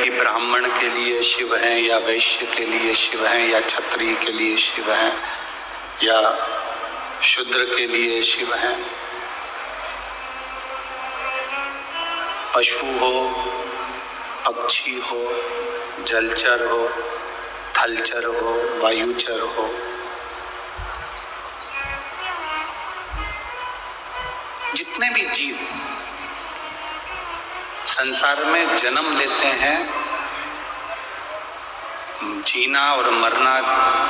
कि ब्राह्मण के लिए शिव हैं या वैश्य के लिए शिव हैं या क्षत्रिय के लिए शिव हैं या शूद्र के लिए शिव हैं। पशु हो, पक्षी हो, जलचर हो, थलचर हो, वायुचर हो, जितने भी जीव संसार में जन्म लेते हैं, जीना और मरना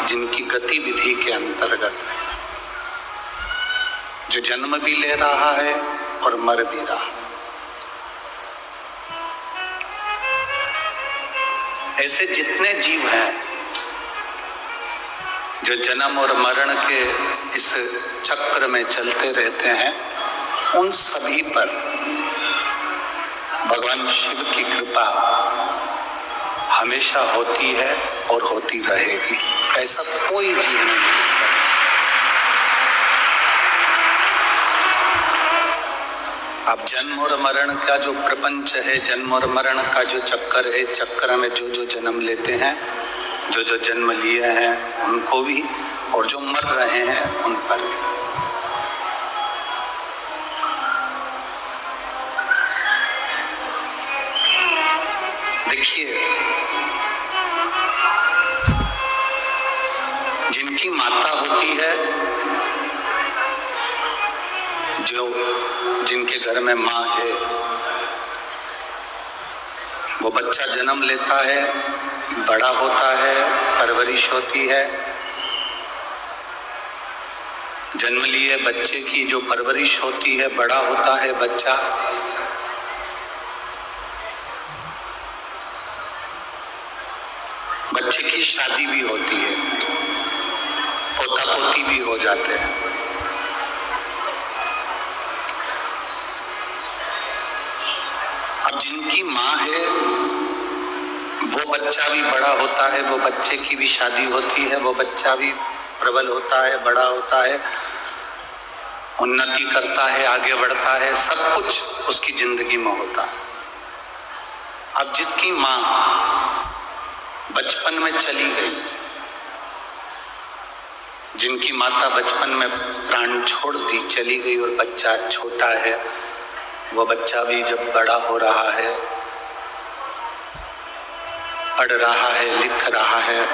जिनकी गतिविधि के अंतर्गत है, जो जन्म भी ले रहा है और मर भी रहा है। ऐसे जितने जीव हैं जो जन्म और मरण के इस चक्र में चलते रहते हैं, उन सभी पर भगवान शिव की कृपा हमेशा होती है और होती रहेगी। ऐसा कोई जीव नहीं जिसका। अब जन्म और मरण का जो प्रपंच है, जन्म और मरण का जो चक्कर है, चक्र में जो जो जन्म लेते हैं, जो जो जन्म लिए हैं उनको भी, और जो मर रहे हैं उन पर भी। देखिए, जिनकी माता होती है, जो जिनके घर में माँ है, वो बच्चा जन्म लेता है, बड़ा होता है, परवरिश होती है। जन्म लिए बच्चे की जो परवरिश होती है, बड़ा होता है बच्चा, बच्चे की शादी भी होती है, पोता पोती भी हो जाते हैं। अब जिनकी माँ है, वो बच्चा भी बड़ा होता है, वो बच्चे की भी शादी होती है, वो बच्चा भी प्रबल होता है, बड़ा होता है, उन्नति करता है, आगे बढ़ता है, सब कुछ उसकी जिंदगी में होता है। अब जिसकी माँ बचपन में चली गई, जिनकी माता बचपन में प्राण छोड़ दी, चली गई, और बच्चा छोटा है, वो बच्चा भी जब बड़ा हो रहा है, पढ़ रहा है, लिख रहा है,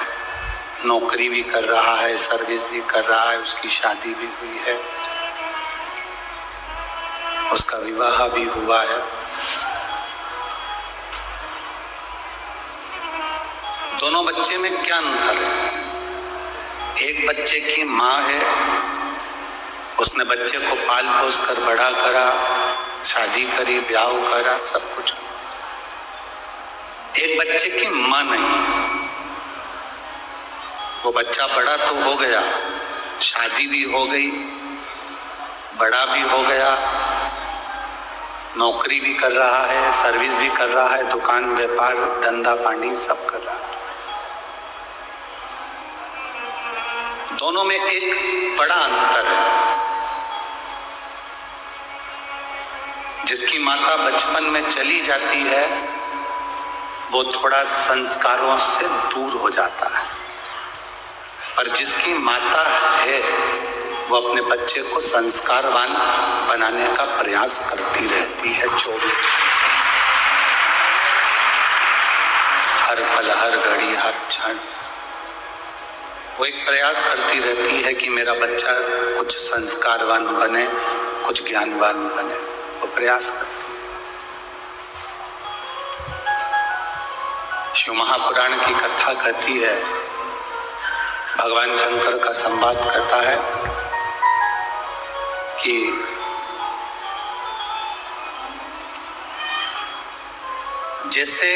नौकरी भी कर रहा है, सर्विस भी कर रहा है, उसकी शादी भी हुई है, उसका विवाह भी हुआ है। दोनों बच्चे में क्या अंतर है? एक बच्चे की माँ है, उसने बच्चे को पाल पोस कर बड़ा करा, शादी करी, ब्याह करा, सब कुछ। एक बच्चे की माँ नहीं, वो बच्चा बड़ा तो हो गया, शादी भी हो गई, बड़ा भी हो गया, नौकरी भी कर रहा है, सर्विस भी कर रहा है, दुकान, व्यापार, धंधा पानी सब कर रहा है। दोनों में एक बड़ा अंतर है। जिसकी माता बचपन में चली जाती है, वो थोड़ा संस्कारों से दूर हो जाता है, पर जिसकी माता है, वो अपने बच्चे को संस्कारवान बनाने का प्रयास करती रहती है 24 हर पल, हर घड़ी, हर क्षण। वो एक प्रयास करती रहती है कि मेरा बच्चा कुछ संस्कारवान बने, कुछ ज्ञानवान बने, वो प्रयास करती है। शिव महापुराण की कथा कहती है, भगवान शंकर का संवाद कहता है कि जैसे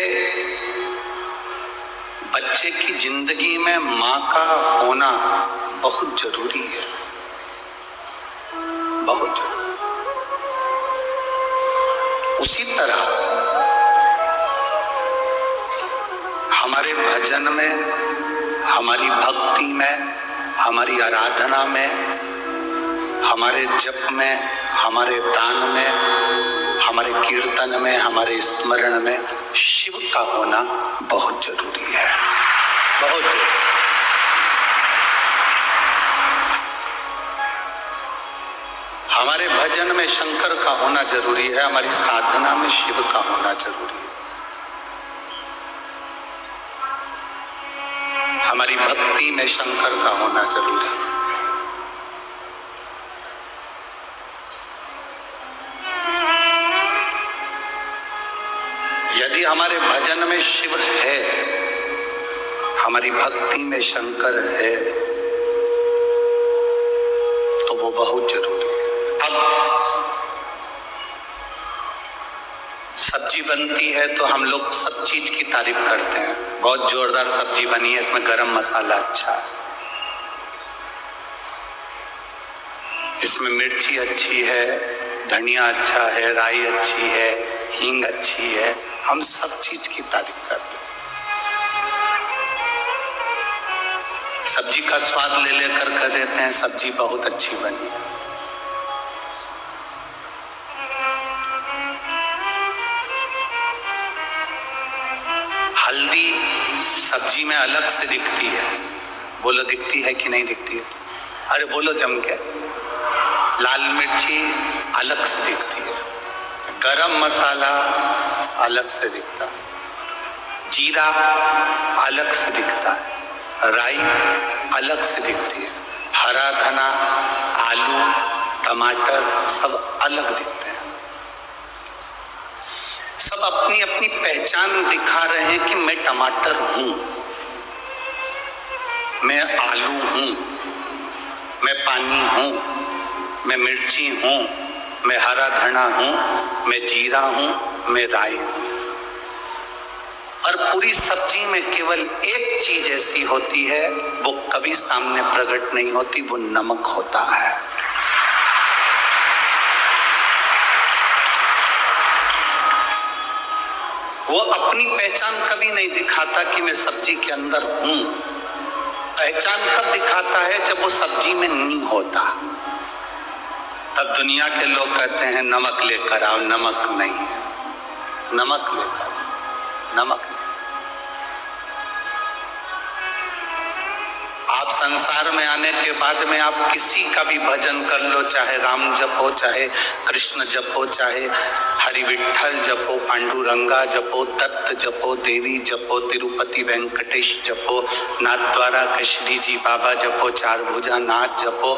बच्चे की जिंदगी में माँ का होना बहुत जरूरी है, बहुत जरूरी, उसी तरह हमारे भजन में, हमारी भक्ति में, हमारी आराधना में, हमारे जप में, हमारे दान में, हमारे कीर्तन में, हमारे स्मरण में शिव का होना बहुत जरूरी है, बहुत जरूरी। हमारे भजन में शंकर का होना जरूरी है, हमारी साधना में शिव का होना जरूरी है, हमारी भक्ति में शंकर का होना जरूरी है। यदि हमारे भजन में शिव है, हमारी भक्ति में शंकर है, तो वो बहुत जरूरी है। अब सब्जी बनती है तो हम लोग सब चीज की तारीफ करते हैं, बहुत जोरदार सब्जी बनी है, इसमें गरम मसाला अच्छा है, इसमें मिर्ची अच्छी है, धनिया अच्छा है, राई अच्छी है, हींग अच्छी है, हम सब चीज की तारीफ करते हैं। सब्जी का स्वाद ले लेकर कह देते हैं सब्जी बहुत अच्छी बनी है। हल्दी सब्जी में अलग से दिखती है, बोलो दिखती है कि नहीं दिखती है? अरे बोलो जम के। लाल मिर्ची अलग से दिखती है, गरम मसाला अलग से दिखता है, जीरा अलग से दिखता है, राई अलग से दिखती है, हरा धना, आलू, टमाटर सब अलग दिखते हैं। सब अपनी अपनी पहचान दिखा रहे हैं कि मैं टमाटर हूं, मैं आलू हूं, मैं पानी हूं, मैं मिर्ची हूं, मैं हरा धना हूं, मैं जीरा हूं, मैं राई हूं। और पूरी सब्जी में केवल एक चीज ऐसी होती है, वो कभी सामने प्रकट नहीं होती, वो नमक होता है। वो अपनी पहचान कभी नहीं दिखाता कि मैं सब्जी के अंदर हूं। पहचान कब दिखाता है? जब वो सब्जी में नहीं होता। तब दुनिया के लोग कहते हैं नमक लेकर आओ, नमक नहीं है, नमक लेकर आओ, नमक नहीं। आप संसार में आने के बाद में आप किसी का भी भजन कर लो, चाहे राम जपो, चाहे कृष्ण जपो, चाहे हरि विठ्ठल जपो, पांडुरंगा जपो, दत्त जपो, देवी जपो, तिरुपति वेंकटेश जपो, नाथ द्वारा केशरी जी बाबा जपो, चार भुजा नाथ जपो,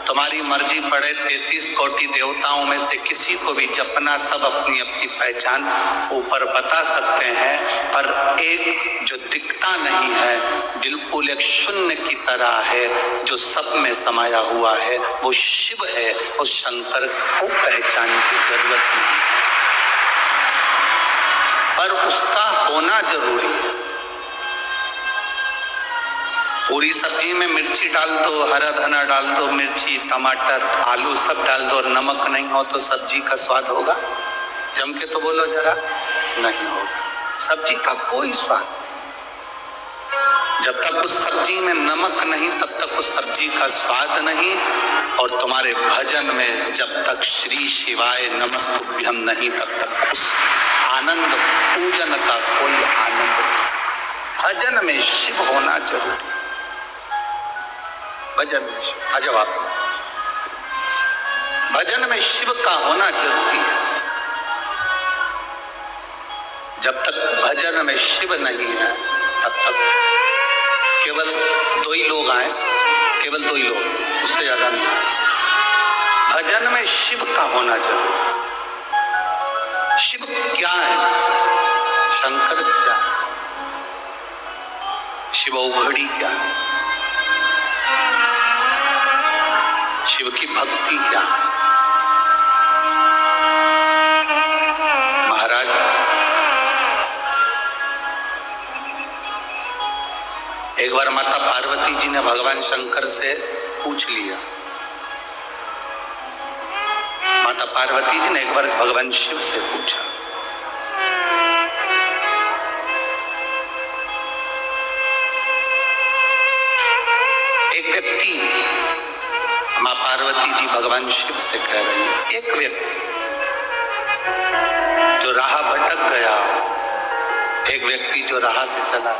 तुम्हारी मर्जी पड़े 33 कोटि देवताओं में से किसी को भी जपना, सब अपनी अपनी पहचान ऊपर बता सकते हैं, पर एक जो दिखता नहीं है, बिल्कुल एक शून्य की तरह है, जो सब में समाया हुआ है, वो शिव है। उस शंकर को पहचान की जरूरत नहीं, पर उसका होना जरूरी है। पूरी सब्जी में मिर्ची डाल दो, हरा धना डाल दो, मिर्ची, टमाटर, आलू सब डाल दो, और नमक नहीं हो तो सब्जी का स्वाद होगा? जम के तो बोलो जरा, नहीं होगा। सब्जी का कोई स्वाद नहीं। जब तक उस सब्जी में नमक नहीं, तब तक उस सब्जी का स्वाद नहीं। और तुम्हारे भजन में जब तक श्री शिवाय नमस्तुभ्यम नहीं, तब तक उस आनंद पूजन का कोई आनंद नहीं। भजन में शिव होना जरूरी, भजन में शिव। अजब आप, भजन में शिव का होना जरूरी है। जब तक भजन में शिव नहीं है, तब तक केवल दो ही लोग आए, केवल दो ही लोग, उससे ज्यादा नहीं। भजन में शिव का होना जरूरी है। शिव क्या है? शंकर क्या है? शिव औघड़ी क्या है? शिव की भक्ति क्या है? महाराज, एक बार माता पार्वती जी ने भगवान शंकर से पूछ लिया। माता पार्वती जी ने एक बार भगवान शिव से पूछा, एक व्यक्ति, मां पार्वती जी भगवान शिव से कह रही है, एक व्यक्ति जो राह भटक गया, एक व्यक्ति जो राह से चला,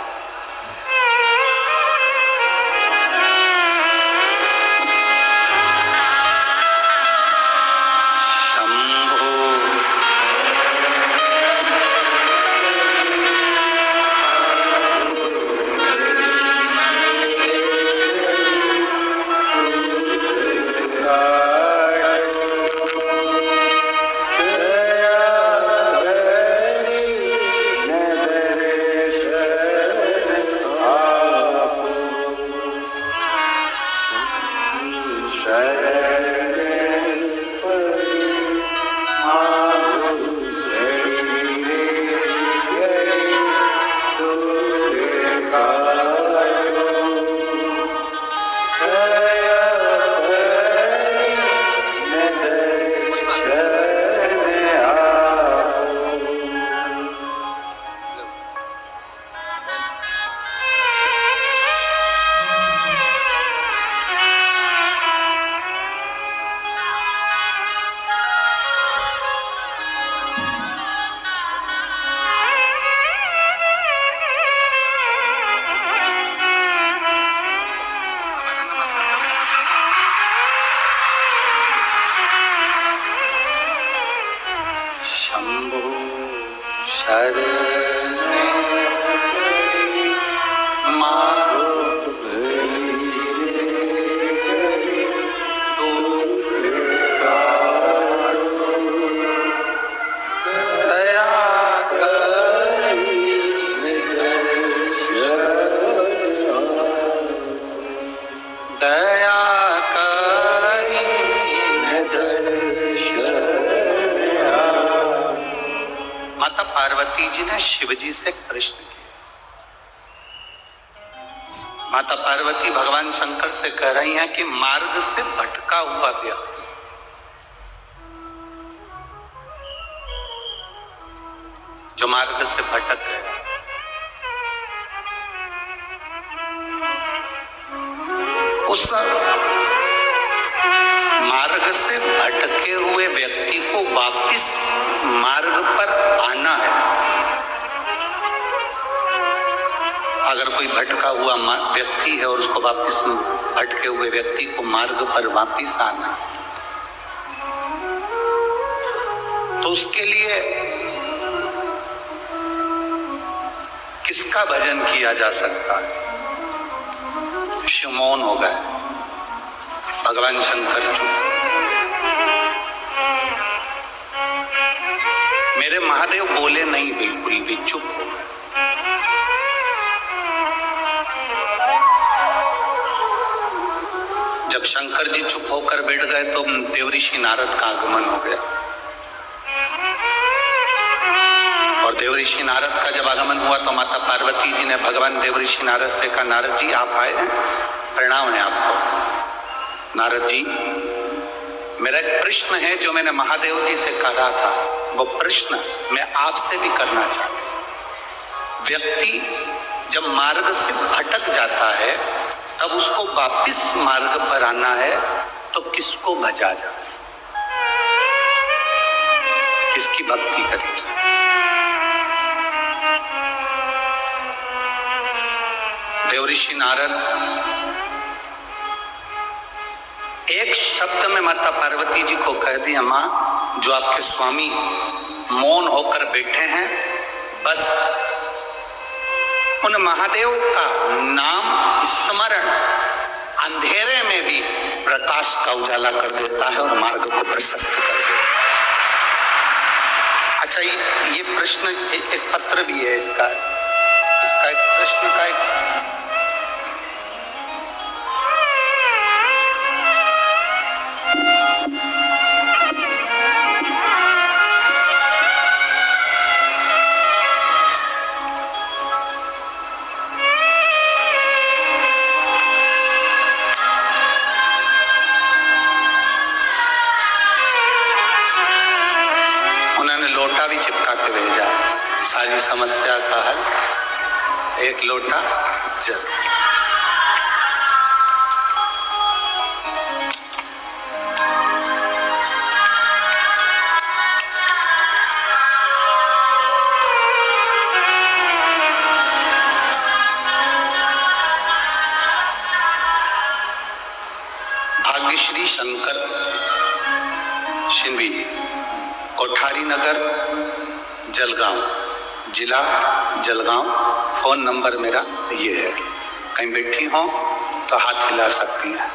माता पार्वती जी ने शिव जी से प्रश्न किया। माता पार्वती भगवान शंकर से कह रही हैं कि मार्ग से भटका हुआ व्यक्ति, जो मार्ग से भटक गया, उस मार्ग से भटके हुए व्यक्ति को वापस मार्ग पर आना है। अगर कोई भटका हुआ व्यक्ति है और उसको वापस, भटके हुए व्यक्ति को मार्ग पर वापस आना, तो उसके लिए किसका भजन किया जा सकता है? शिव मौन हो गए, भगवान शंकर चुप। मेरे महादेव बोले नहीं, बिल्कुल भी चुप हो गए। जब शंकर जी चुप होकर बैठ गए तो देवऋषि नारद का आगमन हो गया। और देवऋषि नारद का जब आगमन हुआ तो माता पार्वती जी ने भगवान देवऋषि नारद से कहा, नारद जी आप आए हैं, प्रणाम है आपको। नारद जी, मेरा एक प्रश्न है जो मैंने महादेव जी से कहा था, वो प्रश्न मैं आपसे भी करना चाहता हूं। व्यक्ति जब मार्ग से भटक जाता है तब उसको वापस मार्ग पर आना है, तो किसको भजा जाए, किसकी भक्ति करी जाए? देवऋषि नारद एक शब्द में माता पार्वती जी को कह दिया, मां, जो आपके स्वामी मौन होकर बैठे हैं, बस उन महादेव का नाम स्मरण अंधेरे में भी प्रकाश का उजाला कर देता है और मार्ग को प्रशस्त कर देता है। अच्छा, ये प्रश्न एक पत्र भी है इसका एक प्रश्न का एक लोटा भी चिपका के भेजा है, सारी समस्या का हल एक लोटा जल। भाग्यश्री शंकर शिंवी, कोठारी नगर, जलगांव, जिला जलगांव। फोन नंबर मेरा ये है। कहीं बैठी हो तो हाथ हिला सकती हैं।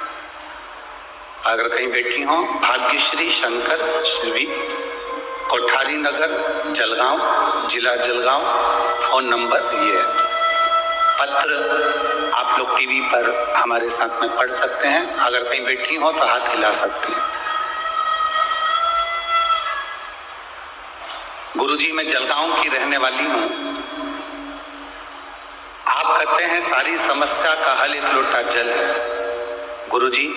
अगर कहीं बैठी हो, भाग्यश्री शंकर शिंवी, कोठारी नगर, जलगांव, जिला जलगांव। फोन नंबर ये है। पत्र आप लोग टीवी पर हमारे साथ में पढ़ सकते हैं। अगर कहीं बैठी हो तो हाथ हिला सकते हैं। गुरुजी, मैं जलगांव की रहने वाली हूं। आप कहते हैं सारी समस्या का हल एक लोटा जल है। गुरुजी,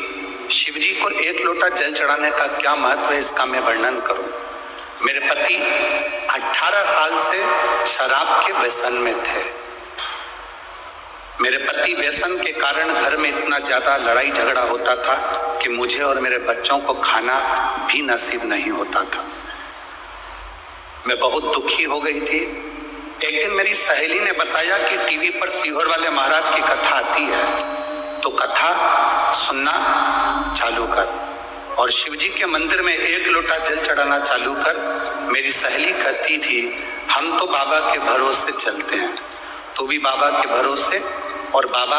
शिव जी को एक लोटा जल चढ़ाने का क्या महत्व है, इसका मैं वर्णन करूं। मेरे पति 18 साल से शराब के व्यसन में थे। मेरे पति व्यसन के कारण घर में इतना ज्यादा लड़ाई झगड़ा होता था कि मुझे और मेरे बच्चों को खाना भी नसीब नहीं होता था। मैं बहुत दुखी हो गई थी। एक दिन मेरी सहेली ने बताया कि टीवी पर सीहोर वाले महाराज की कथा आती है, तो कथा सुनना चालू कर और शिवजी के मंदिर में एक लोटा जल चढ़ाना चालू कर। मेरी सहेली कहती थी, हम तो बाबा के भरोसे चलते हैं, तो भी बाबा के भरोसे। और बाबा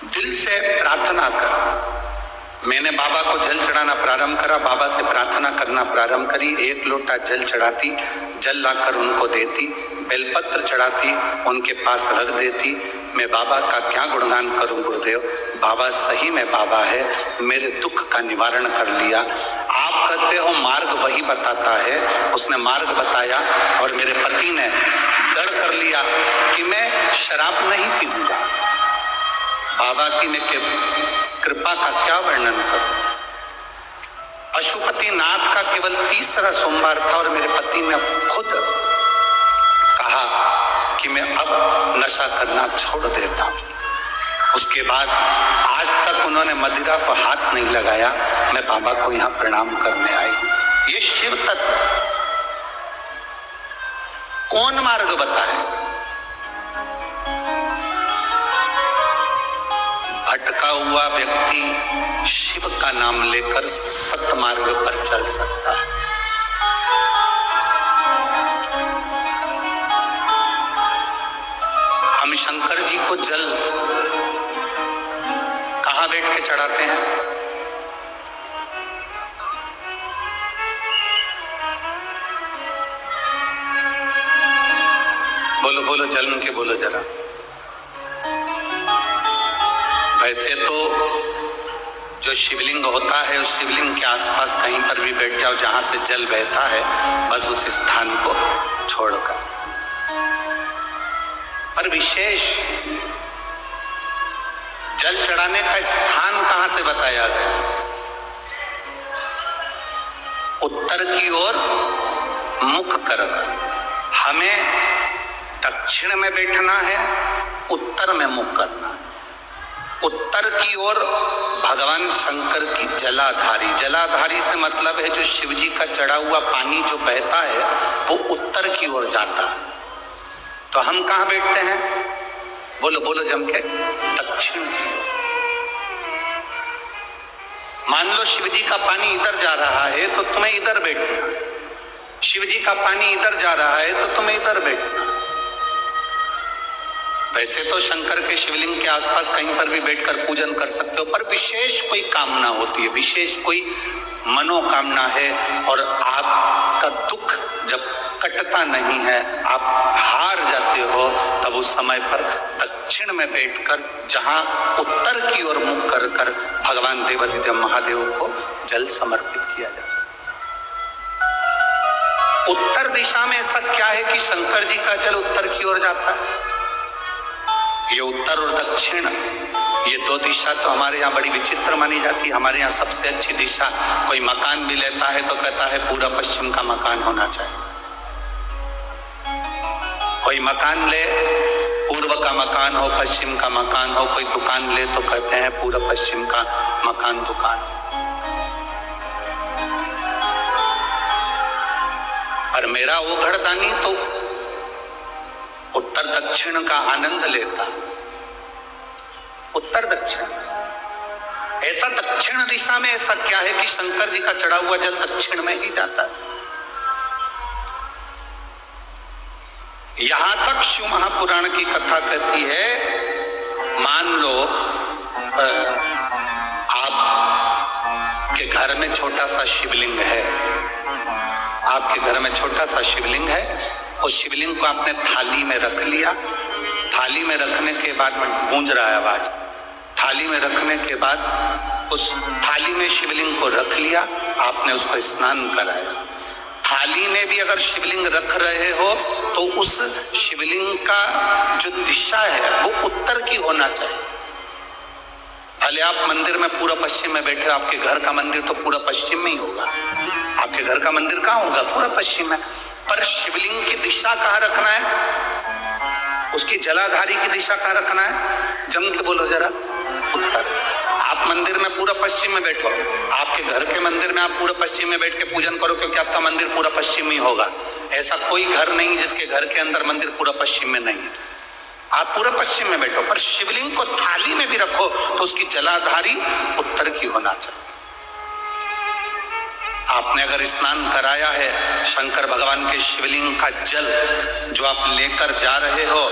दिल से प्रार्थना कर। मैंने बाबा को जल चढ़ाना प्रारंभ करा, बाबा से प्रार्थना करना प्रारंभ करी। एक लोटा जल चढ़ाती, जल लाकर उनको देती, बेलपत्र चढ़ाती, उनके पास रख देती। मैं बाबा का क्या गुणगान करूं गुरुदेव, बाबा सही में बाबा है, मेरे दुख का निवारण कर लिया। आप कहते हो मार्ग वही बताता है, उसने मार्ग बताया और मेरे पति ने डर कर लिया कि मैं शराब नहीं पीऊंगा। बाबा की ने कृपा का क्या वर्णन करूं। पशुपति नाथ का केवल 30वां सोमवार था और मेरे पति ने खुद कहा कि मैं अब नशा करना छोड़ देता हूं। उसके बाद आज तक उन्होंने मदिरा को हाथ नहीं लगाया। मैं बाबा को यहाँ प्रणाम करने आई हूं। ये शिव तत्व कौन मार्ग बताए? भटका हुआ व्यक्ति शिव का नाम लेकर सतमार्ग पर चल सकता है। हम शंकर जी को जल कहां बैठ के चढ़ाते हैं? बोलो बोलो, जन्म के बोलो जरा। वैसे तो जो शिवलिंग होता है उस शिवलिंग के आसपास कहीं पर भी बैठ जाओ, जहां से जल बहता है, बस उस स्थान को छोड़कर। पर विशेष जल चढ़ाने का स्थान कहां से बताया गया? उत्तर की ओर मुख कर। हमें दक्षिण में बैठना है, उत्तर में मुख करना है। उत्तर की ओर भगवान शंकर की जलाधारी, जलाधारी से मतलब है जो शिवजी का चढ़ा हुआ पानी जो बहता है वो उत्तर की ओर जाता है। तो हम कहां बैठते हैं? बोलो बोलो जम के, दक्षिण की ओर। मान लो शिवजी का पानी इधर जा रहा है तो तुम्हें इधर बैठना है, शिवजी का पानी इधर जा रहा है तो तुम्हें इधर बैठना है। वैसे तो शंकर के शिवलिंग के आसपास कहीं पर भी बैठकर पूजन कर सकते हो, पर विशेष कोई कामना होती है, विशेष कोई मनोकामना है और आपका दुख जब कटता नहीं है, आप हार जाते हो, तब उस समय पर दक्षिण में बैठकर जहां उत्तर की ओर मुख कर कर भगवान देवाधिदेव महादेव को जल समर्पित किया जाता है। उत्तर दिशा में ऐसा क्या है कि शंकर जी का जल उत्तर की ओर जाता है? ये उत्तर और दक्षिण, ये दो दिशा तो हमारे यहाँ बड़ी विचित्र मानी जाती है। हमारे यहाँ सबसे अच्छी दिशा, कोई मकान भी लेता है तो कहता है पूरा पश्चिम का मकान होना चाहिए। कोई मकान ले, पूर्व का मकान हो, पश्चिम का मकान हो, कोई दुकान ले तो कहते हैं पूरा पश्चिम का मकान दुकान। और मेरा वो घरदानी तो उत्तर दक्षिण का आनंद लेता। उत्तर दक्षिण ऐसा दक्षिण दिशा में ऐसा क्या है कि शंकर जी का चढ़ा हुआ जल दक्षिण में ही जाता है? यहां तक शिव महापुराण की कथा कहती है, मान लो आपके घर में छोटा सा शिवलिंग है, आपके घर में छोटा सा शिवलिंग है, उस शिवलिंग को आपने थाली में रख लिया। थाली में रखने के बाद में गूंज रहा है आवाज, थाली में रखने के बाद उस थाली में शिवलिंग को रख लिया, आपने उसको स्नान कराया। थाली में भी अगर शिवलिंग रख रहे हो तो उस शिवलिंग का जो दिशा है वो उत्तर की होना चाहिए। भले आप मंदिर में पूरा पश्चिम में बैठे, आपके घर का मंदिर तो पूरा पश्चिम में ही होगा, आपके घर का मंदिर कहाँ होगा? पूरा पश्चिम में। पर शिवलिंग की दिशा कहाँ रखना है? उसकी जलाधारी की दिशा कहाँ रखना है? जम के बोलो जरा, उत्तर। आप मंदिर में पूरा पश्चिम में बैठो, आपके घर के मंदिर में आप पूरा पश्चिम में बैठ के पूजन करो, क्योंकि आपका मंदिर पूरा पश्चिम ही होगा। ऐसा कोई घर नहीं जिसके घर के अंदर मंदिर पूरा पश्चिम में नहीं है। आप पूरा पश्चिम में बैठो, पर शिवलिंग को थाली में भी रखो तो उसकी जलाधारी उत्तर की होना चाहिए। आपने अगर स्नान कराया है, शंकर भगवान के शिवलिंग का जल जो आप लेकर जा रहे हो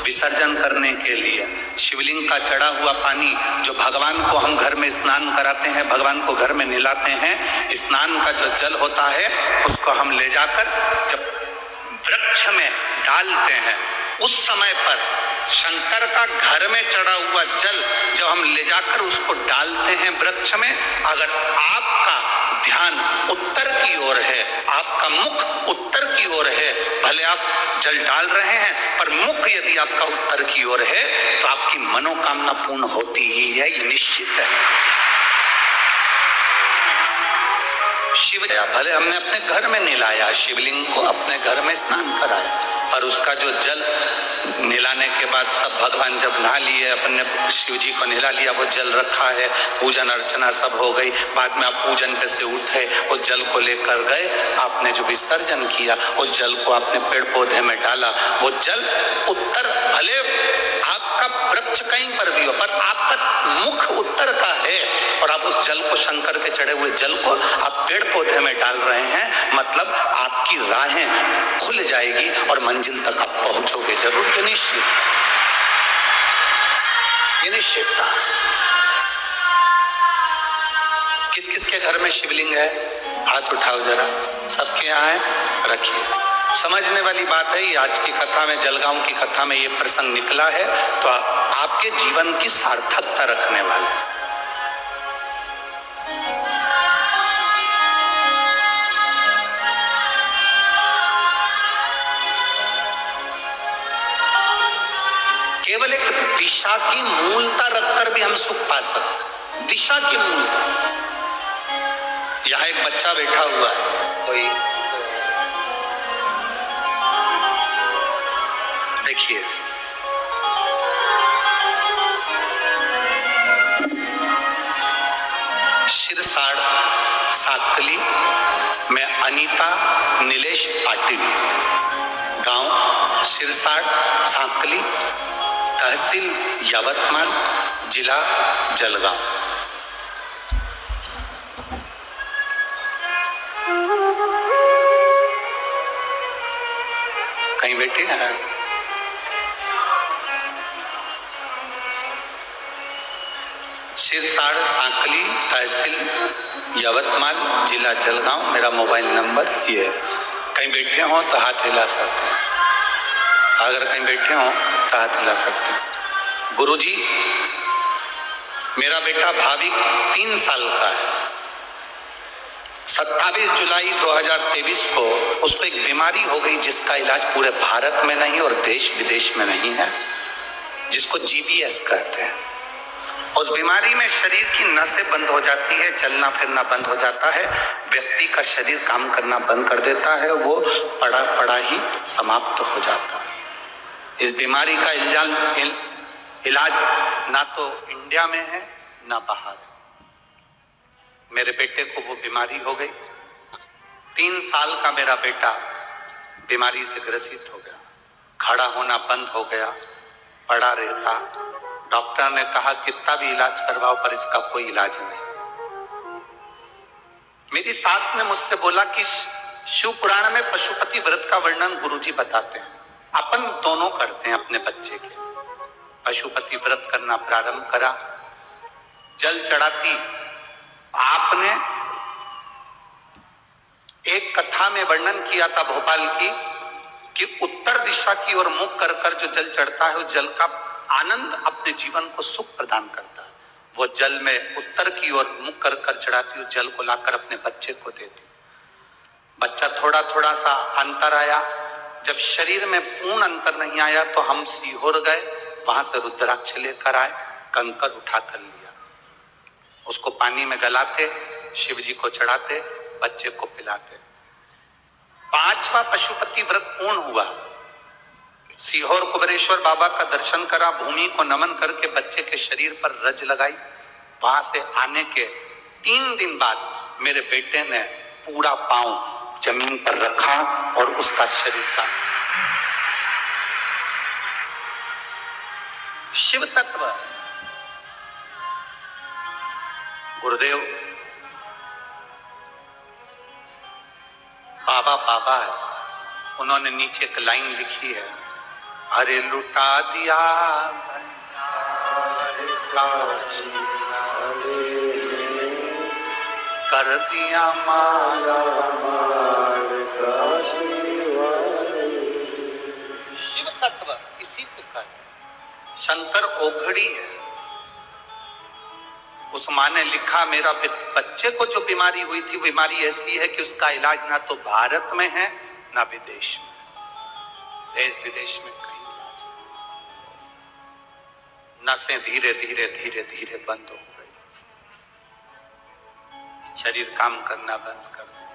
विसर्जन करने के लिए, शिवलिंग का चढ़ा हुआ पानी जो भगवान को हम घर में स्नान कराते हैं, भगवान को घर में नहलाते हैं, स्नान का जो जल होता है उसको हम ले जाकर जब वृक्ष में डालते हैं, उस समय पर शंकर का घर में चढ़ा हुआ जल जब हम ले जाकर उसको डालते हैं वृक्ष में, अगर आपका ध्यान उत्तर की ओर है, आपका मुख उत्तर की ओर है, भले आप जल डाल रहे हैं पर मुख यदि आपका उत्तर की ओर है तो आपकी मनोकामना पूर्ण होती ही है, ये निश्चित है। शिव भले हमने अपने घर में नहलाया शिवलिंग को, अपने घर में स्नान कराया, पर उसका जो जल नहलाने के बाद सब भगवान जब नहा लिए, अपने शिव जी को नहला लिया, वो जल रखा है, पूजन अर्चना सब हो गई, बाद में आप पूजन पे से उठे, उस जल को लेकर गए, आपने जो विसर्जन किया उस जल को आपने पेड़ पौधे में डाला, वो जल उत्तर, भले आपका वृक्ष कहीं पर भी हो पर आपका मुख उत्तर का है और आप उस जल को, शंकर के चढ़े हुए जल को आप पेड़ पौधे में डाल रहे हैं, मतलब आपकी राहें खुल जाएगी और मंजिल तक आप पहुंचोगे जरूर। ये निश्चित, ये निश्चितता। किस किस के घर में शिवलिंग है? हाथ उठाओ जरा, सबके यहाँ है, रखिए। समझने वाली बात है, ये आज की कथा में, जलगांव की कथा में ये प्रसंग निकला है तो आपके जीवन की सार्थकता रखने वाला है। केवल एक दिशा की मूलता रखकर भी हम सुख पा सकते, दिशा की मूलता। यहां एक बच्चा बैठा हुआ है, कोई देखिए, सिरसाड़ साकली में अनीता नीलेश पाटिल, गांव सिरसाड़ साकली, तहसील यवतमाल, जिला जलगांव। कहीं बैठे हैं? सिरसाड़ साकली, तहसील यवतमाल, जिला जलगांव, मेरा मोबाइल नंबर ये है। कहीं बैठे हो तो हाथ हिला सकते हैं, अगर कहीं बैठे हो तो हाथ हिला सकते हैं। गुरुजी, मेरा बेटा भाविक 3 साल का है, 27 जुलाई 2023 को उसको एक बीमारी हो गई जिसका इलाज पूरे भारत में नहीं और देश विदेश में नहीं है, जिसको GBS कहते हैं। उस बीमारी में शरीर की नसें बंद हो जाती है, चलना फिरना बंद हो जाता है, व्यक्ति का शरीर काम करना बंद कर देता है, वो पड़ा पड़ा ही समाप्त हो जाता है। इस बीमारी का इलाज ना तो इंडिया में है ना बाहर है। मेरे बेटे को वो बीमारी हो गई, 3 साल का मेरा बेटा बीमारी से ग्रसित हो गया, खड़ा होना बंद हो गया, पड़ा रहता, डॉक्टर ने कहा कितना भी इलाज करवाओ पर इसका कोई इलाज नहीं। मेरी सास ने मुझसे बोला कि शिव पुराण में पशुपति व्रत का वर्णन गुरुजी बताते हैं, अपन दोनों करते हैं अपने बच्चे के। पशुपति व्रत करना प्रारंभ करा, जल चढ़ाती। आपने एक कथा में वर्णन किया था भोपाल की कि उत्तर दिशा की ओर मुख कर कर जो जल चढ़ता है वो जल का आनंद अपने जीवन को सुख प्रदान करता है। वो जल में उत्तर की ओर मुख कर कर चढ़ाती, उस जल को लाकर अपने बच्चे को देती। बच्चा थोड़ा थोड़ा सा अंतर आया, जब शरीर में पूर्ण अंतर नहीं आया तो हम सीहोर गए, वहां से रुद्राक्ष लेकर आए, कंकर उठा कर लिया, उसको पानी में गलाते, शिव जी को चढ़ाते, बच्चे को पिलाते। 5वां पशुपति व्रत पूर्ण हुआ। सीहोर कुबेरेश्वर बाबा का दर्शन करा, भूमि को नमन करके बच्चे के शरीर पर रज लगाई। वहां से आने के 3 दिन बाद मेरे बेटे ने पूरा पांव जमीन पर रखा और उसका शरीर का शिव तत्व। गुरुदेव बाबा बाबा है, उन्होंने नीचे एक लाइन लिखी है, अरे लुटा दिया कर दिया माला शिव तत्व इसी को कहते हैं। शंकर ओघड़ी है। उस माँ ने लिखा मेरा बच्चे को जो बीमारी हुई थी, बीमारी ऐसी है कि उसका इलाज ना तो भारत में है ना विदेश में, देश विदेश में कहीं इलाज। नसें धीरे धीरे धीरे धीरे बंद हो गई, शरीर काम करना बंद कर दिया।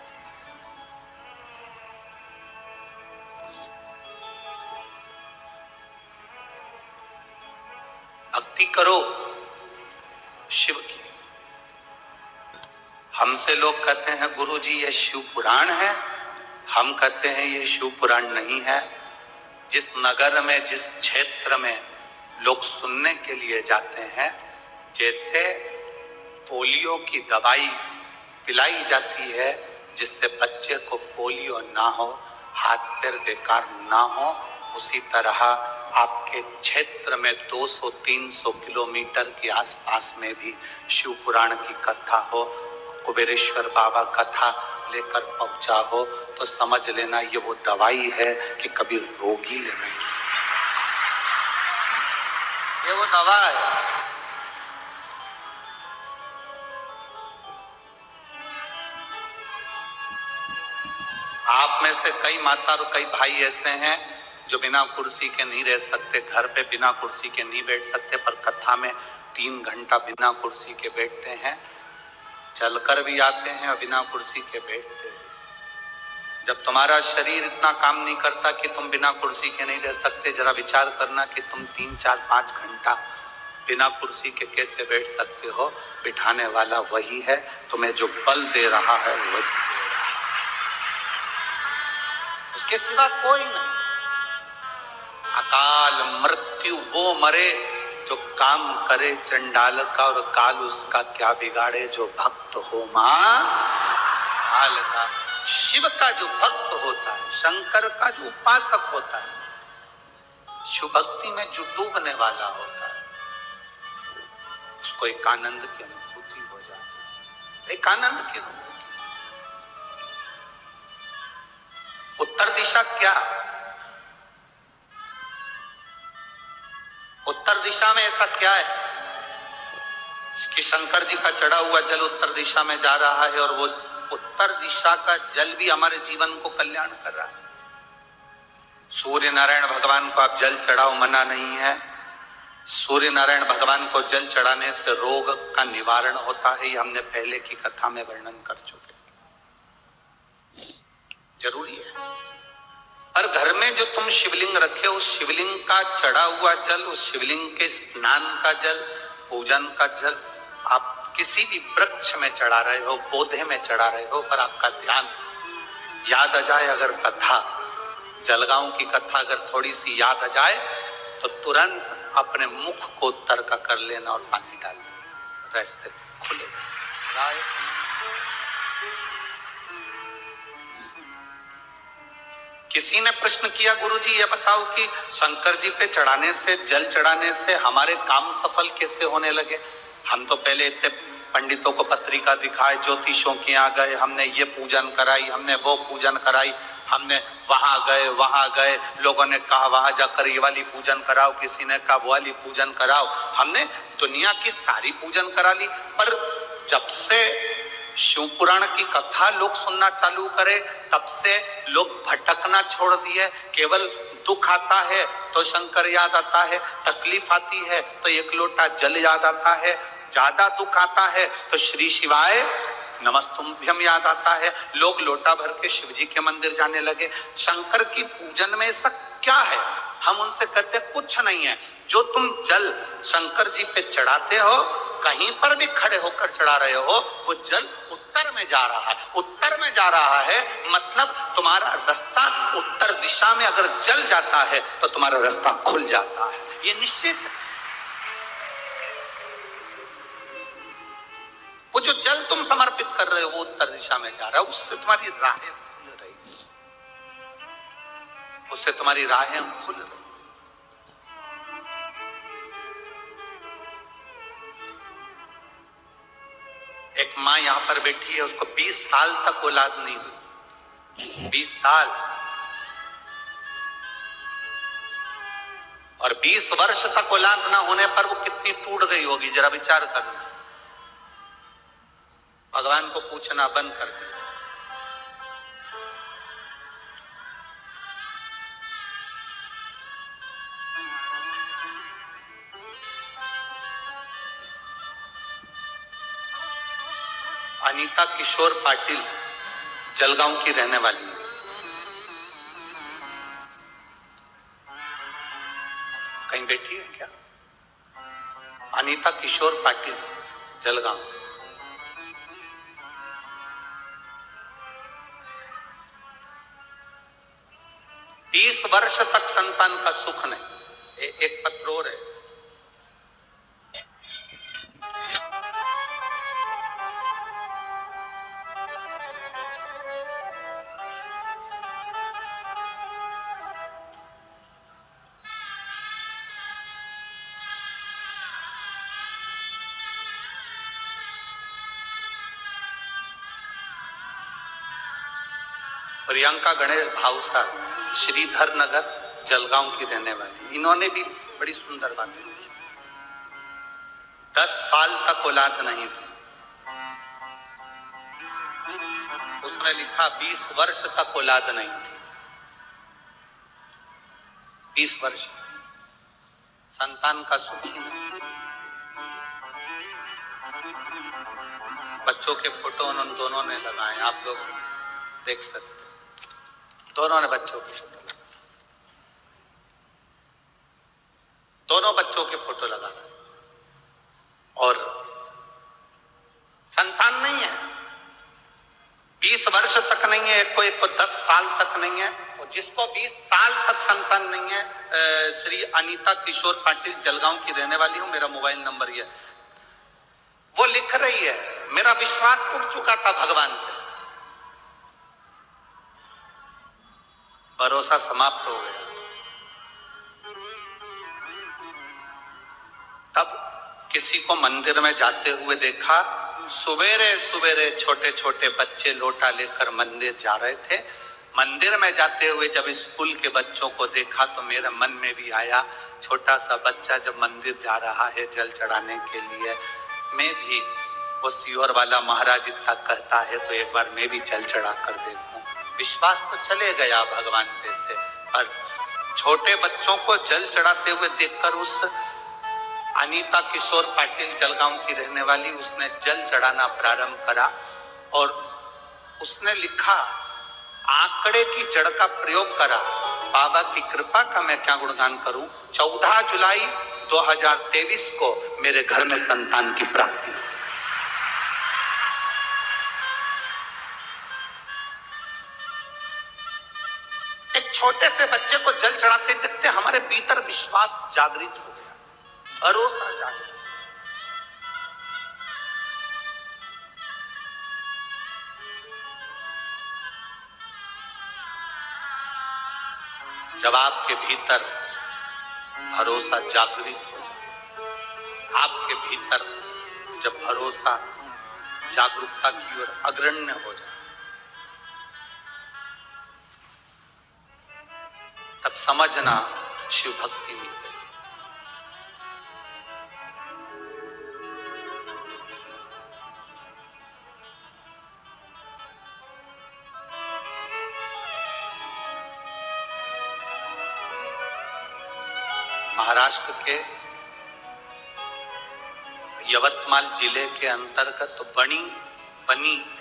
भक्ति करो शिव की। हमसे लोग कहते हैं गुरुजी ये शिव पुराण है, हम कहते हैं ये शिव पुराण नहीं है। जिस नगर में, जिस क्षेत्र में लोग सुनने के लिए जाते हैं, जैसे पोलियो की दवाई पिलाई जाती है जिससे बच्चे को पोलियो ना हो, हाथ पैर बेकार ना हो, उसी तरह आपके क्षेत्र में 200-300 किलोमीटर के आसपास में भी शिव पुराण की कथा हो, कुबेरेश्वर बाबा कथा लेकर पहुंचा हो, तो समझ लेना ये वो दवाई है कि कभी रोगी लेना, ये वो दवा है। आप में से कई माता और कई भाई ऐसे हैं जो बिना कुर्सी के नहीं रह सकते, घर पे बिना कुर्सी के नहीं बैठ सकते, पर कथा में 3 घंटा बिना कुर्सी के बैठते हैं, चलकर भी आते हैं और बिना कुर्सी के बैठते हैं। जब तुम्हारा शरीर इतना काम नहीं करता कि तुम बिना कुर्सी के नहीं रह सकते, जरा विचार करना कि तुम 3, 4, 5 घंटा बिना कुर्सी के कैसे बैठ सकते हो। बिठाने वाला वही है, तुम्हें जो बल दे रहा है वही दे रहा है, उसके सिवा कोई नहीं। अकाल मृत्यु वो मरे जो काम करे चंडाल का, और काल उसका क्या बिगाड़े जो भक्त हो मां काल का। शिव का जो भक्त होता है, शंकर का जो उपासक होता है, शिव भक्ति में जो डूबने वाला होता है, उसको एक आनंद की अनुभूति हो जाती है, एक आनंद की अनुभूति। उत्तर दिशा क्या? उत्तर दिशा में ऐसा क्या है कि शंकर जी का चढ़ा हुआ जल उत्तर दिशा में जा रहा है, और वो उत्तर दिशा का जल भी हमारे जीवन को कल्याण कर रहा है। सूर्य नारायण भगवान को आप जल चढ़ाओ, मना नहीं है। सूर्य नारायण भगवान को जल चढ़ाने से रोग का निवारण होता है, ये हमने पहले की कथा में वर्णन कर चुके। जरूरी है। पर घर में जो तुम शिवलिंग रखे, उस शिवलिंग का चढ़ा हुआ जल, उस शिवलिंग के स्नान का जल, पूजन का जल आप किसी भी वृक्ष में चढ़ा रहे हो, पौधे में चढ़ा रहे हो, पर आपका ध्यान याद आ जाए। अगर कथा जलगांव की कथा अगर थोड़ी सी याद आ जाए तो तुरंत अपने मुख को उत्तर का कर लेना और पानी डाल देना, रास्ते खुले। किसी ने प्रश्न किया, गुरुजी ये बताओ कि शंकर जी पे चढ़ाने से, जल चढ़ाने से हमारे काम सफल कैसे होने लगे? हम तो पहले इतने पंडितों को पत्रिका दिखाए, ज्योतिषों के यहाँ गए, हमने ये पूजन कराई, हमने वो पूजन कराई, हमने वहां गए, लोगों ने कहा वहां जाकर ये वाली पूजन कराओ, किसी ने कहा वो वाली पूजन कराओ, हमने दुनिया की सारी पूजन करा ली। पर जब से शिव पुराण की कथा लोग सुनना चालू करे, तब से लोग भटकना छोड़ दिए। केवल दुख आता है तो शंकर याद आता है, तकलीफ आती है तो एक लोटा जल याद आता है, ज्यादा दुख आता है तो श्री शिवाय नमस्तुभ्यम याद आता है। लोग लोटा भर के शिव जी के मंदिर जाने लगे। शंकर की पूजन में ऐसा क्या है? हम उनसे कहते कुछ नहीं है। जो तुम जल शंकर जी पे चढ़ाते हो, कहीं पर भी खड़े होकर चढ़ा रहे हो, वो जल उत्तर में जा रहा है। उत्तर में जा रहा है मतलब तुम्हारा रास्ता उत्तर दिशा में अगर जल जाता है तो तुम्हारा रास्ता खुल जाता है, ये निश्चित। वो जो जल तुम समर्पित कर रहे हो वो उत्तर दिशा में जा रहा है, उससे तुम्हारी राहें खुल रही, उससे तुम्हारी राहें खुल रही। एक माँ यहाँ पर बैठी है, उसको 20 साल तक औलाद नहीं हुई, 20 साल, और 20 वर्ष तक औलाद ना होने पर वो कितनी टूट गई होगी, जरा विचार करना। भगवान को पूछना बंद कर दे। अनीता किशोर पाटिल जलगांव की रहने वाली है। कहीं बैठी है क्या? अनीता किशोर पाटिल जलगांव। बीस वर्ष तक संतान का सुख नहीं। एक पत्र और है, प्रियंका गणेश भावसा, श्रीधर नगर जलगांव की रहने वाली। इन्होंने भी बड़ी सुंदर बातें लिखी। 10 साल तक औलाद नहीं थी। उसने लिखा 20 वर्ष तक औलाद नहीं थी। 20 वर्ष संतान का सुख ही नहीं। बच्चों के फोटो उन दोनों ने लगाए, आप लोग देख सकते हैं। दोनों ने बच्चों के फोटो लगा, दोनों बच्चों के फोटो लगा रहे, और संतान नहीं है। 20 वर्ष तक नहीं है, एक को 10 साल तक नहीं है, और जिसको 20 साल तक संतान नहीं है, श्री अनीता किशोर पाटिल जलगांव की रहने वाली हूं, मेरा मोबाइल नंबर ये, वो लिख रही है मेरा विश्वास उठ चुका था भगवान से, भरोसा समाप्त हो गया। तब किसी को मंदिर में जाते हुए देखा, सुबेरे सुबेरे छोटे छोटे बच्चे लोटा लेकर मंदिर जा रहे थे। मंदिर में जाते हुए जब स्कूल के बच्चों को देखा तो मेरे मन में भी आया, छोटा सा बच्चा जब मंदिर जा रहा है जल चढ़ाने के लिए, मैं भी वो सीहोर वाला महाराज इतना कहता है तो एक बार मैं भी जल चढ़ा कर देखूं। विश्वास तो चले गया भगवान पे से, पर छोटे बच्चों को जल चढ़ाते हुए देखकर उस अनीता किशोर पाटिल जलगांव की रहने वाली, उसने जल चढ़ाना प्रारंभ करा और उसने लिखा, आंकड़े की जड़ का प्रयोग करा, बाबा की कृपा का मैं क्या गुणगान करूं। 14 जुलाई 2023 को मेरे घर में संतान की प्राप्ति। छोटे से बच्चे को जल चढ़ाते देखते हमारे भीतर विश्वास जागृत हो गया, भरोसा जागृत। जब आपके भीतर भरोसा जागृत हो जाए, आपके भीतर जब भरोसा जागरूकता की ओर अग्रण्य हो जाए, तब समझना शिव भक्ति मिल गई। महाराष्ट्र के यवतमाल जिले के अंतर्गत बनी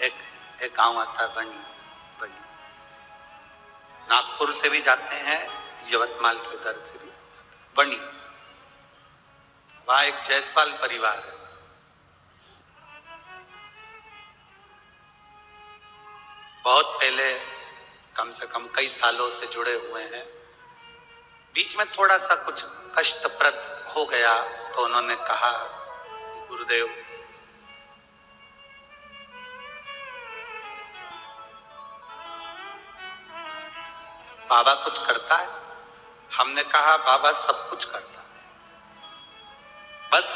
एक गांव आता है, बनी। नागपुर से भी जाते हैं, यवतमाल के उधर से भी बनी। वहां एक जायसवाल परिवार है। बहुत पहले, कम से कम कई सालों से जुड़े हुए हैं। बीच में थोड़ा सा कुछ कष्टप्रद हो गया तो उन्होंने कहा, गुरुदेव बाबा कुछ करता है? हमने कहा बाबा सब कुछ करता है, बस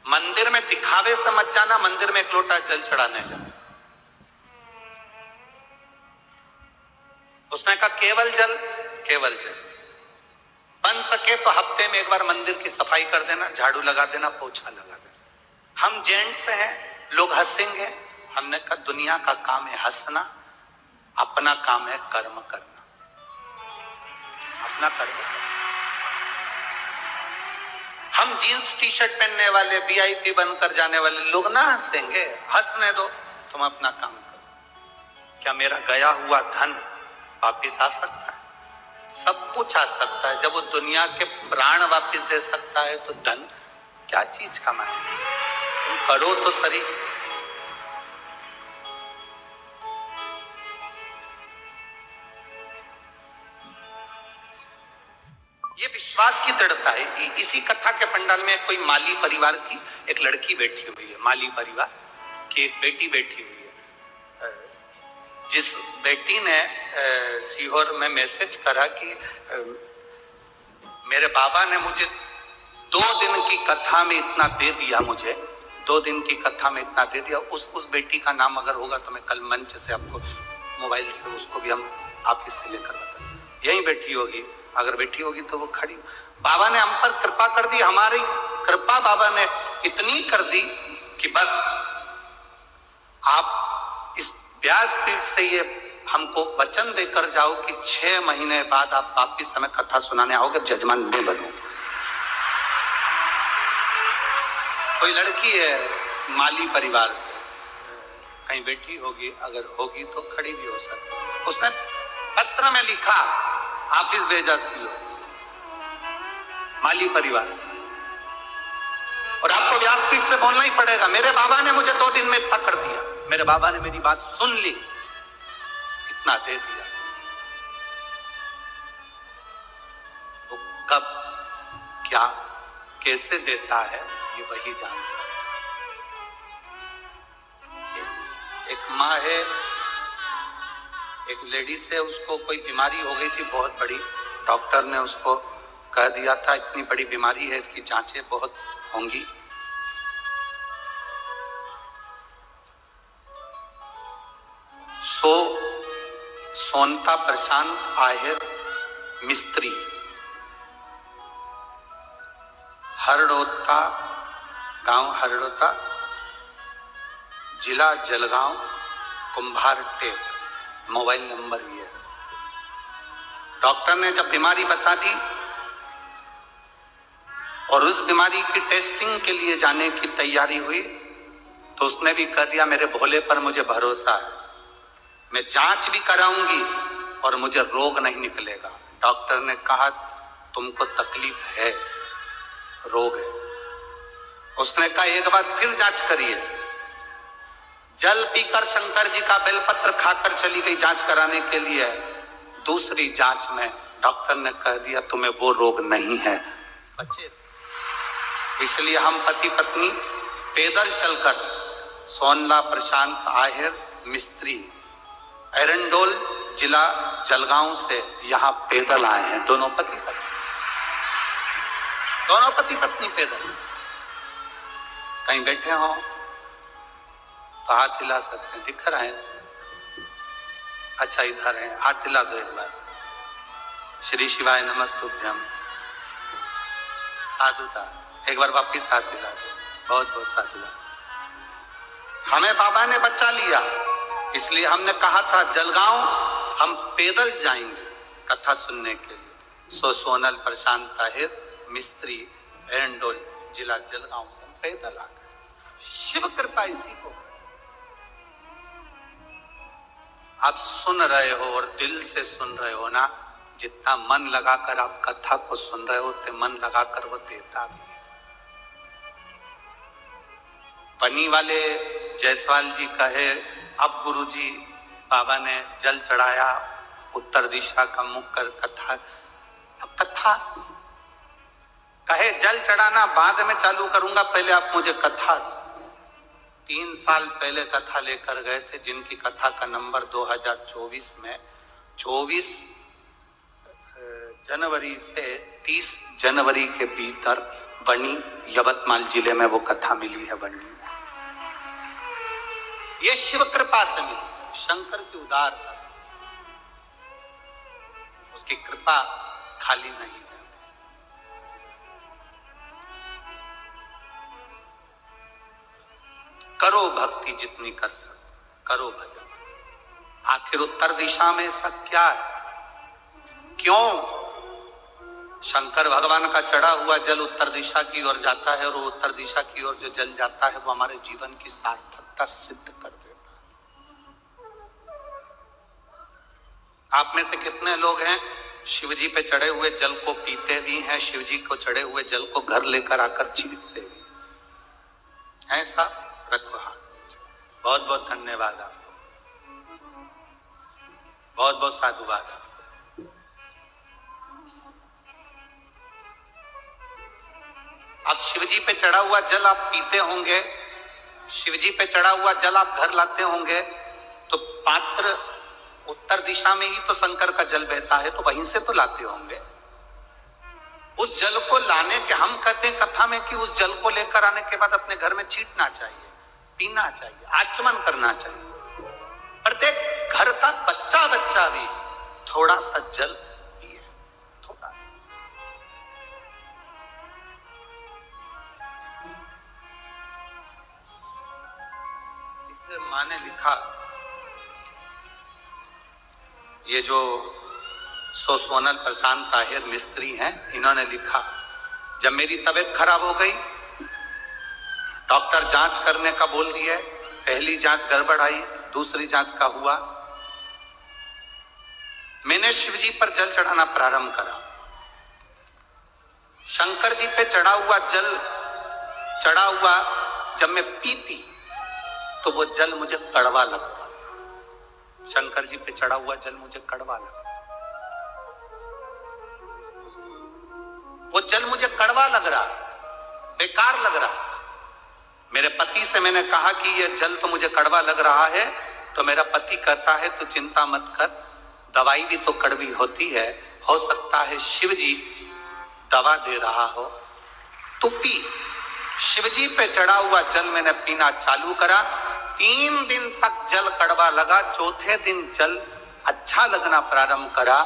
मंदिर में दिखावे से मत जाना, मंदिर में एक लोटा जल चढ़ाने जाना। उसने कहा केवल जल, केवल जल। बन सके तो हफ्ते में एक बार मंदिर की सफाई कर देना, झाड़ू लगा देना, पोछा लगा देना। हम जेंट्स हैं, लोग हंसेंगे। हमने कहा दुनिया का काम है हंसना, अपना काम है कर्म करना, अपना कर्म करना। हम जीन्स टी शर्ट पहनने वाले, वीआईपी बनकर जाने वाले लोग ना हंसेंगे, हंसने दो, तुम अपना काम करो। क्या मेरा गया हुआ धन वापिस आ सकता है? सब कुछ आ सकता है। जब वो दुनिया के प्राण वापिस दे सकता है तो धन क्या चीज कमाएंगे? तुम करो तो सही। ये विश्वास की दृढ़ता है। इसी कथा के पंडाल में कोई माली परिवार की एक लड़की बैठी हुई है, माली परिवार की एक बेटी बैठी हुई है। जिस बेटी ने सीहोर में मैसेज करा कि मेरे बाबा ने मुझे 2 दिन की कथा में इतना दे दिया, मुझे 2 दिन की कथा में इतना दे दिया। उस बेटी का नाम अगर होगा तो मैं कल मंच से आपको मोबाइल से उसको भी हम ऑफिस से लेकर बता दें। यहीं बैठी होगी, अगर बैठी होगी तो वो खड़ी। बाबा ने हम पर कृपा कर दी, हमारी कृपा बाबा ने इतनी कर दी कि बस आप इस व्यासपीठ से ये हमको वचन देकर जाओ कि 6 महीने बाद आप वापिस हमें कथा सुनाने आओगे, जजमान मैं बनूं। कोई लड़की है माली परिवार से, कहीं बैठी होगी, अगर होगी तो खड़ी भी हो सकती। उसने पत्र में लिखा, ऑफिस भेजा सीओ, माली परिवार से। और आपको व्यासपीठ से बोलना ही पड़ेगा, मेरे बाबा ने मुझे 2 दिन में इतना कर दिया, मेरे बाबा ने मेरी बात सुन ली, इतना दे दिया। वो कब, क्या, कैसे देता है ये वही जान सकता है। एक माँ है, एक लेडीज है, उसको कोई बीमारी हो गई थी बहुत बड़ी। डॉक्टर ने उसको कह दिया था इतनी बड़ी बीमारी है, इसकी जांचें बहुत होंगी। सोनता प्रशांत आहिर मिस्त्री, हरड़ोता गांव, हरड़ोता जिला जलगांव, कुंभार टेक, मोबाइल नंबर ये है। डॉक्टर ने जब बीमारी बता दी और उस बीमारी की टेस्टिंग के लिए जाने की तैयारी हुई तो उसने भी कह दिया मेरे भोले पर मुझे भरोसा है, मैं जांच भी कराऊंगी और मुझे रोग नहीं निकलेगा। डॉक्टर ने कहा तुमको तकलीफ है, रोग है। उसने कहा एक बार फिर जांच करिए। जल पीकर शंकर जी का बेलपत्र खाकर चली गई जांच कराने के लिए। दूसरी जांच में डॉक्टर ने कह दिया तुम्हें वो रोग नहीं है, बच्चे। इसलिए हम पति पत्नी पैदल चलकर सोनला प्रशांत आहिर मिस्त्री एरंडोल जिला जलगांव से यहाँ पैदल आए हैं। दोनों पति पत्नी पैदल। कहीं बैठे हो तो हाथ हिला सकते हैं, दिख रहा है? अच्छा इधर है, हाथ हिला दो एक बार। श्री शिवाय नमस्तुभ्यम। साधुता, एक बार वापिस हाथ हिला दो। बहुत बहुत साधुवाद। हमें बाबा ने बच्चा लिया, इसलिए हमने कहा था जलगांव हम पैदल जाएंगे कथा सुनने के लिए। सोनल प्रशांत ताहिर मिस्त्री एरंडोल जिला जलगांव से पैदल आ गए। शिव कृपा इसी को। आप सुन रहे हो और दिल से सुन रहे हो ना, जितना मन लगाकर आप कथा को सुन रहे हो उतने मन लगाकर वो देता भी है। पनी वाले जायसवाल जी कहे अब गुरुजी बाबा ने जल चढ़ाया, उत्तर दिशा का मुख कर कथा। अब कथा कहे जल चढ़ाना बाद में चालू करूंगा, पहले आप मुझे कथा दो। 3 साल पहले कथा लेकर गए थे, जिनकी कथा का नंबर 2024 में 24 जनवरी से 30 जनवरी के भीतर बनी यवतमाल जिले में वो कथा मिली है बनी में। ये शिव कृपा से मिली, शंकर की उदारता से। उसकी कृपा खाली नहीं जाती। करो भक्ति जितनी कर सकते, करो भजन। आखिर उत्तर दिशा में ऐसा क्या है? क्यों शंकर भगवान का चढ़ा हुआ जल उत्तर दिशा की ओर जाता है, और वो उत्तर दिशा की ओर जो जल जाता है वो हमारे जीवन की सार्थकता सिद्ध कर देता है। आप में से कितने लोग हैं शिव जी पे चढ़े हुए जल को पीते भी हैं, शिव जी को चढ़े हुए जल को घर लेकर आकर छींटते भी? ऐसा रखो हाथ। बहुत बहुत धन्यवाद आपको, बहुत बहुत साधुवाद आपको। अब शिवजी पे चढ़ा हुआ जल आप पीते होंगे, शिवजी पे चढ़ा हुआ जल आप घर लाते होंगे, तो पात्र उत्तर दिशा में ही तो शंकर का जल बहता है, तो वहीं से तो लाते होंगे। उस जल को लाने के, हम कहते हैं कथा में कि उस जल को लेकर आने के बाद अपने घर में छींटना चाहिए, पीना चाहिए, आचमन करना चाहिए। प्रत्येक घर का बच्चा बच्चा भी थोड़ा सा जल पिए, थोड़ा सा। माँ ने लिखा, ये जो सोनल प्रशांत ताहिर मिस्त्री हैं, इन्होंने लिखा, जब मेरी तबीयत खराब हो गई, डॉक्टर जांच करने का बोल दिया, पहली जांच गड़बड़ आई, दूसरी जांच का हुआ, मैंने शिवजी पर जल चढ़ाना प्रारंभ करा। शंकर जी पे चढ़ा हुआ जल जब मैं पीती तो वो जल मुझे कड़वा लगता। शंकर जी पे चढ़ा हुआ जल मुझे कड़वा लगता, वो जल मुझे कड़वा लग रहा, बेकार लग रहा। मेरे पति से मैंने कहा कि ये जल तो मुझे कड़वा लग रहा है, तो मेरा पति कहता है तो चिंता मत कर, दवाई भी तो कड़वी होती है, हो सकता है शिव जी दवा दे रहा हो, तो पी। शिवजी पे चढ़ा हुआ जल मैंने पीना चालू करा। 3 दिन तक जल कड़वा लगा, चौथे दिन जल अच्छा लगना प्रारंभ करा,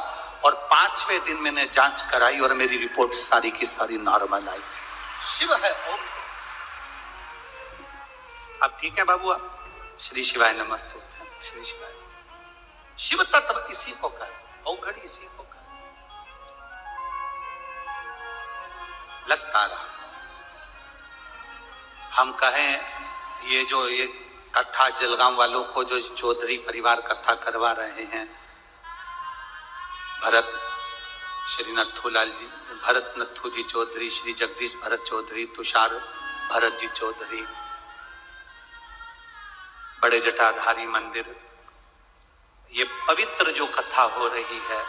और 5वें दिन मैंने जांच कराई और मेरी रिपोर्ट सारी की सारी नॉर्मल आई। शिव है ओम। अब ठीक है बाबू, आप श्री शिवाय नमस्ते। श्री शिवाय, शिव तत्व इसी को कहते, औघड़ इसी को कहते। लगता रहा हम कहें, ये जो ये कथा जलगांव वालों को जो चौधरी परिवार कथा करवा रहे हैं, भरत श्री नथुलाल जी, भरत नथु जी चौधरी, श्री जगदीश भरत चौधरी, तुषार भरत जी चौधरी, बड़े जटाधारी मंदिर, ये पवित्र जो कथा हो रही है,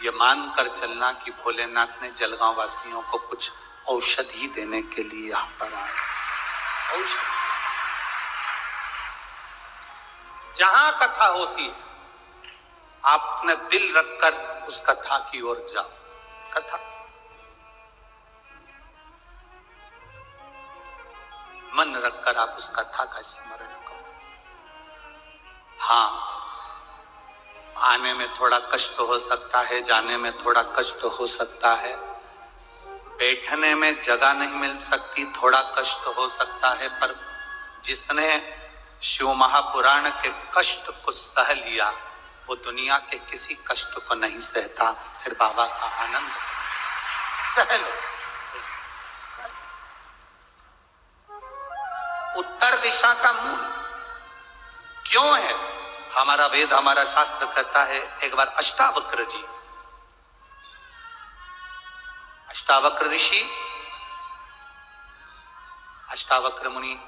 ये मानकर चलना कि भोलेनाथ ने जलगांव वासियों को कुछ औषधि देने के लिए यहां पर आए। औषधि जहां कथा होती है, आप अपने दिल रखकर उस कथा की ओर जाओ। कथा मन रखकर आप उस कथा का स्मरण करो। हाँ, आने में थोड़ा कष्ट हो सकता है, जाने में थोड़ा कष्ट हो सकता है, बैठने में जगह नहीं मिल सकती, थोड़ा कष्ट हो सकता है, पर जिसने शिव महापुराण के कष्ट को सह लिया वो दुनिया के किसी कष्ट को नहीं सहता। फिर बाबा का आनंद सह लो। उत्तर दिशा का मूल क्यों है? हमारा वेद, हमारा शास्त्र कहता है, एक बार अष्टावक्र जी, अष्टावक्र ऋषि, अष्टावक्र मुनि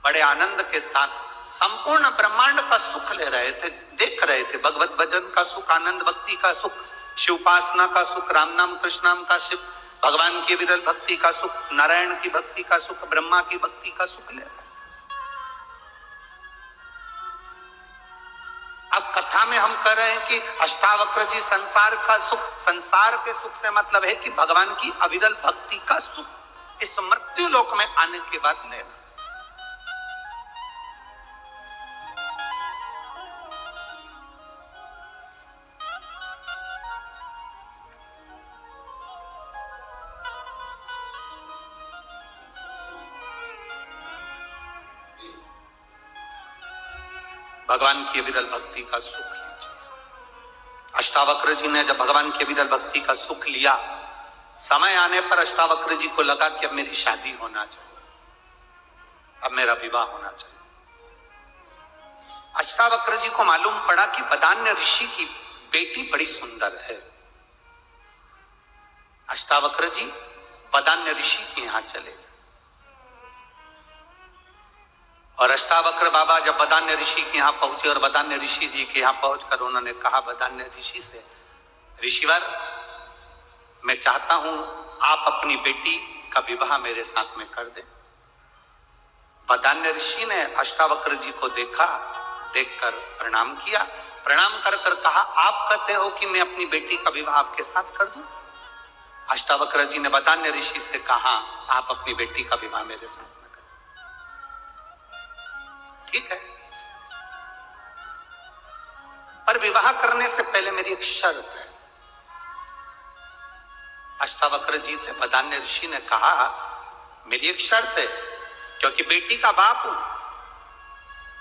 बड़े आनंद के साथ संपूर्ण ब्रह्मांड का सुख ले रहे थे, देख रहे थे। भगवत भजन का सुख, आनंद भक्ति का सुख, शिवोपासना का सुख, राम नाम कृष्ण नाम का सुख, भगवान की विरल भक्ति का सुख, नारायण की भक्ति का सुख, ब्रह्मा की भक्ति का सुख ले रहे थे। अब कथा में हम कह रहे हैं कि अष्टावक्र जी संसार का सुख, संसार के सुख से मतलब है कि भगवान की अविरल भक्ति का सुख इस मृत्यु लोक में आने के बाद लेना। भगवान की विरल भक्ति का सुख लीजिए। अष्टावक्र जी ने जब भगवान की विरल भक्ति का सुख लिया, समय आने पर अष्टावक्र जी को लगा कि अब मेरी शादी होना चाहिए, अब मेरा विवाह होना चाहिए। अष्टावक्र जी को मालूम पड़ा कि वदान्य ऋषि की बेटी बड़ी सुंदर है। अष्टावक्र जी वदान्य ऋषि के यहां चले और अष्टावक्र बाबा जब वदान्य ऋषि के यहाँ पहुंचे और वदान्य ऋषि जी के यहाँ पहुंचकर उन्होंने कहा वदान्य ऋषि से, ऋषिवर, मैं चाहता हूं आप अपनी बेटी का विवाह मेरे साथ में कर दें। वदान्य ऋषि ने अष्टावक्र जी को देखा, देखकर प्रणाम किया, प्रणाम कर कर कहा, आप कहते हो कि मैं अपनी बेटी का विवाह आपके साथ कर दूं? अष्टावक्र जी ने वदान्य ऋषि से कहा, आप अपनी बेटी का विवाह मेरे साथ में करें। ठीक है, पर विवाह करने से पहले मेरी एक शर्त है। अष्टावक्र जी से वदान्य ऋषि ने कहा, मेरी एक शर्त है, क्योंकि बेटी का बाप हूं,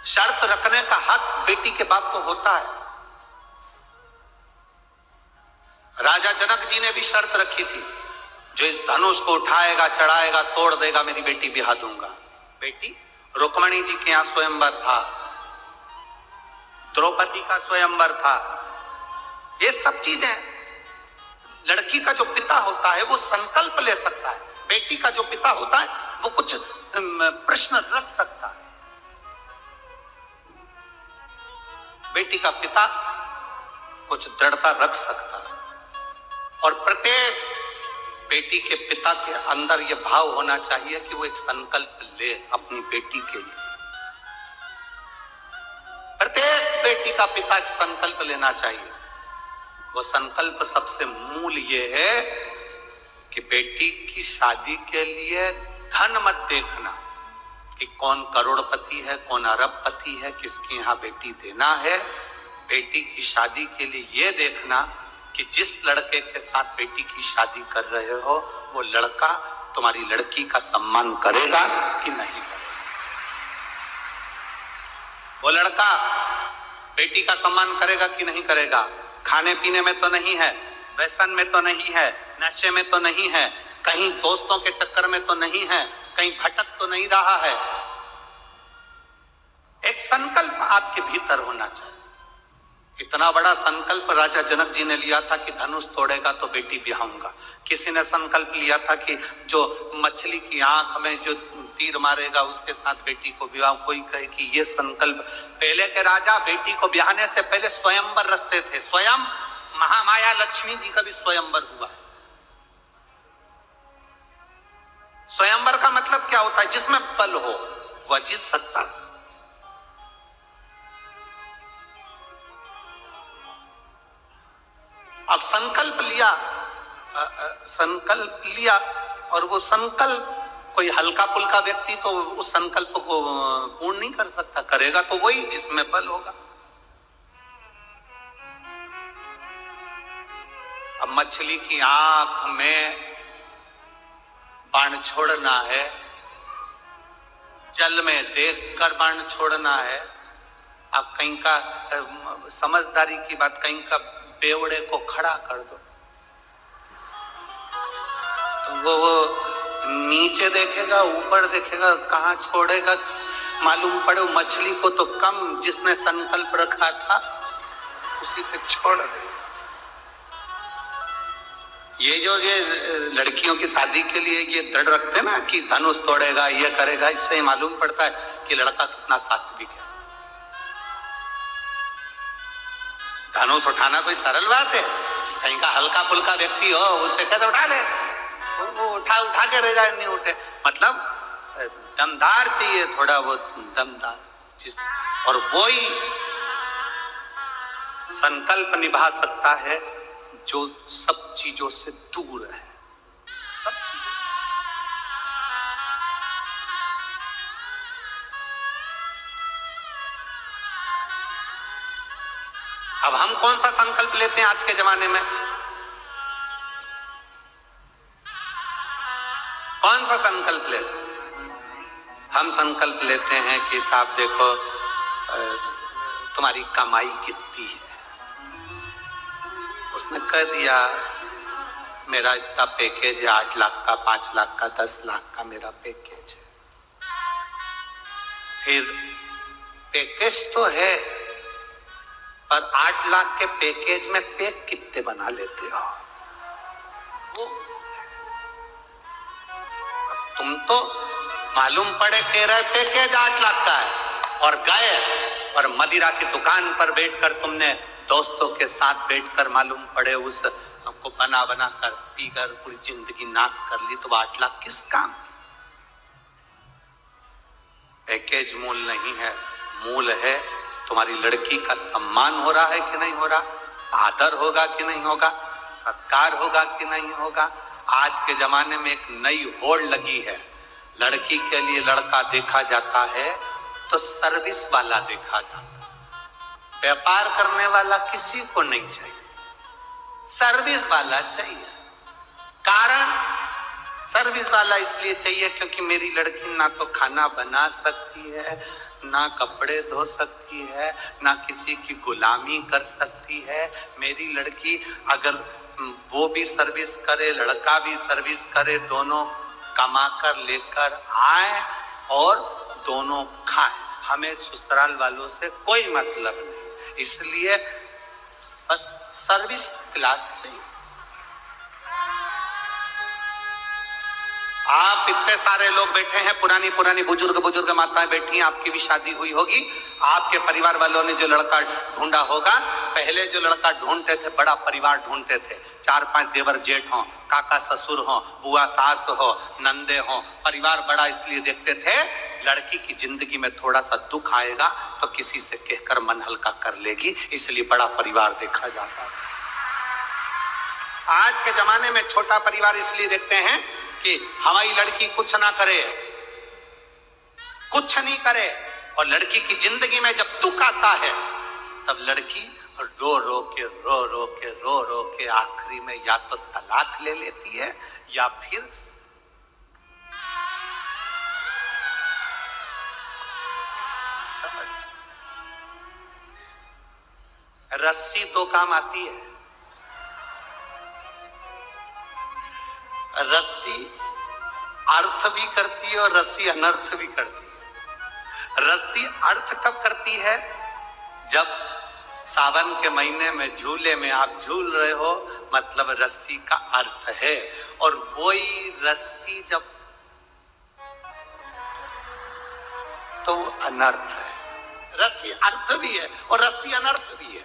शर्त रखने का हक बेटी के बाप को होता है। राजा जनक जी ने भी शर्त रखी थी, जो इस धनुष को उठाएगा, चढ़ाएगा, तोड़ देगा, मेरी बेटी बिहा दूंगा। बेटी रुक्मणी जी के यहां स्वयंवर था, द्रौपदी का स्वयंवर था। ये सब चीजें, लड़की का जो पिता होता है वो संकल्प ले सकता है, बेटी का जो पिता होता है वो कुछ प्रश्न रख सकता है। बेटी का पिता कुछ दृढ़ता रख सकता है, और प्रत्येक बेटी के पिता के अंदर यह भाव होना चाहिए कि वो एक संकल्प ले अपनी बेटी के लिए। प्रत्येक बेटी का पिता एक संकल्प लेना चाहिए। वो संकल्प सबसे मूल ये है कि बेटी की शादी के लिए धन मत देखना कि कौन करोड़पति है, कौन अरबपति है, किसके यहाँ बेटी देना है। बेटी की शादी के लिए ये देखना कि जिस लड़के के साथ बेटी की शादी कर रहे हो वो लड़का तुम्हारी लड़की का सम्मान करेगा कि नहीं करेगा। वो लड़का बेटी का सम्मान करेगा कि नहीं करेगा। खाने पीने में तो नहीं है, व्यसन में तो नहीं है, नशे में तो नहीं है, कहीं दोस्तों के चक्कर में तो नहीं है, कहीं भटक तो नहीं रहा है। एक संकल्प आपके भीतर होना चाहिए। इतना बड़ा संकल्प राजा जनक जी ने लिया था कि धनुष तोड़ेगा तो बेटी ब्याहूंगा। किसी ने संकल्प लिया था कि जो मछली की आंख में जो तीर मारेगा उसके साथ बेटी को ब्याह। कोई कहे कि ये संकल्प, पहले के राजा बेटी को ब्याहने से पहले स्वयंवर रचते थे। स्वयं महामाया लक्ष्मी जी का भी स्वयंवर हुआ है। स्वयंवर का मतलब क्या होता है? जिसमें बल हो वह जीत सकता है। अब संकल्प लिया और वो संकल्प कोई हल्का पुल्का व्यक्ति तो उस संकल्प को पूर्ण नहीं कर सकता। करेगा तो वही जिसमें बल होगा। अब मछली की आंख में बाण छोड़ना है, जल में देखकर बाण छोड़ना है। अब कहीं का समझदारी की बात, कहीं का बेवड़े को खड़ा कर दो तो वो नीचे देखेगा ऊपर देखेगा, कहां छोड़ेगा मालूम पड़े। मछली को तो कम जिसने संकल्प रखा था उसी पे छोड़ दे। ये लड़कियों की शादी के लिए ये दृढ़ रखते हैं ना कि धनुष तोड़ेगा, ये करेगा, इससे मालूम पड़ता है कि लड़का कितना सात्विक है। धनुष उठाना कोई सरल बात है? कहीं का हल्का पुल्का व्यक्ति हो उससे कहते उठा ले, वो उठा के रह जाए, नहीं उठे। मतलब दमदार चाहिए, थोड़ा वो दमदार जिस, और वो ही संकल्प निभा सकता है जो सब चीजों से दूर है। सब चीजों से। अब हम कौन सा संकल्प लेते हैं आज के जमाने में? कौन सा संकल्प लेते हैं? हम संकल्प लेते हैं कि साहब देखो तुम्हारी कमाई कितनी है। उसने कह दिया मेरा इतना पैकेज है, 8 लाख का, 5 लाख का, 10 लाख का मेरा पैकेज है। फिर पैकेज तो है पर 8 लाख के पैकेज में पैक कितने बना लेते हो? तुम तो मालूम पड़े कह रहे पैकेज 8 लाख का है और गए और मदिरा की दुकान पर बैठकर तुमने दोस्तों के साथ बैठकर मालूम पड़े उस को बना कर पीकर पूरी जिंदगी नाश कर ली, तो 8 लाख किस काम? पैकेज मूल नहीं है, मूल है तुम्हारी लड़की का सम्मान हो रहा है कि नहीं हो रहा, आदर होगा कि नहीं होगा, सत्कार होगा कि नहीं होगा। आज के जमाने में एक नई होड़ लगी है, लड़की के लिए लड़का देखा जाता है तो सर्विस वाला देखा जाता है। व्यापार करने वाला किसी को नहीं चाहिए, सर्विस वाला चाहिए। कारण सर्विस वाला इसलिए चाहिए क्योंकि मेरी लड़की ना तो खाना बना सकती है, ना कपड़े धो सकती है, ना किसी की गुलामी कर सकती है। मेरी लड़की अगर वो भी सर्विस करे, लड़का भी सर्विस करे, दोनों कमा कर लेकर आए और दोनों खाएं। हमें ससुराल वालों से कोई मतलब नहीं, इसलिए बस सर्विस क्लास चाहिए। आप इतने सारे लोग बैठे हैं, पुरानी बुजुर्ग माताएं बैठी हैं, आपकी भी शादी हुई होगी। आपके परिवार वालों ने जो लड़का ढूंढा होगा, पहले जो लड़का ढूंढते थे बड़ा परिवार ढूंढते थे, 4-5 देवर जेठ हो, काका ससुर हो, बुआ सास हो, नंदे हो, परिवार बड़ा इसलिए देखते थे लड़की की जिंदगी में थोड़ा सा दुख आएगा तो किसी से कहकर मन हल्का कर लेगी, इसलिए बड़ा परिवार देखा जाता है। आज के जमाने में छोटा परिवार इसलिए देखते हैं कि हमारी लड़की कुछ ना करे, कुछ नहीं करे, और लड़की की जिंदगी में जब दुख आता है तब लड़की रो रो के आखिरी में या तो तलाक ले लेती है या फिर रस्सी 2 काम आती है। रस्सी अर्थ भी करती है और रस्सी अनर्थ भी करती है। रस्सी अर्थ कब करती है? जब सावन के महीने में झूले में आप झूल रहे हो, मतलब रस्सी का अर्थ है। और वही रस्सी जब, तो अनर्थ है। रस्सी अर्थ भी है और रस्सी अनर्थ भी है।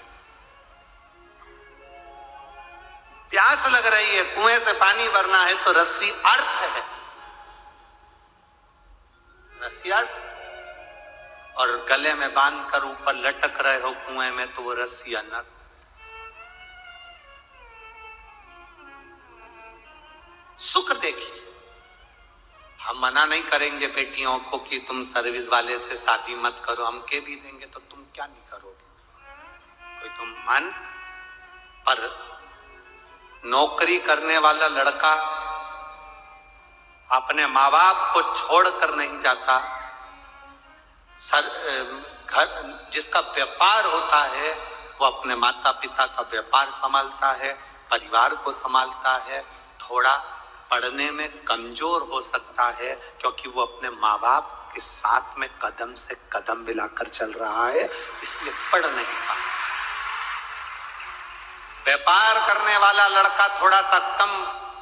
प्यास लग रही है, कुएं से पानी भरना है, तो रस्सी अर्थ है, रस्सी अर्थ। और गले में बांधकर ऊपर लटक रहे हो कुएं में, तो वो रस्सी अनर्थ। सुख देखिए, हम मना नहीं करेंगे बेटियों को कि तुम सर्विस वाले से शादी मत करो, हम के भी देंगे तो तुम क्या नहीं करोगे, कोई तुम मान। पर नौकरी करने वाला लड़का अपने माँ बाप को छोड़कर नहीं जाता। घर जिसका व्यापार होता है वो अपने माता पिता का व्यापार संभालता है, परिवार को संभालता है। थोड़ा पढ़ने में कमजोर हो सकता है क्योंकि वो अपने माँ बाप के साथ में कदम से कदम मिलाकर चल रहा है, इसलिए पढ़ नहीं पाता। व्यापार करने वाला लड़का थोड़ा सा कम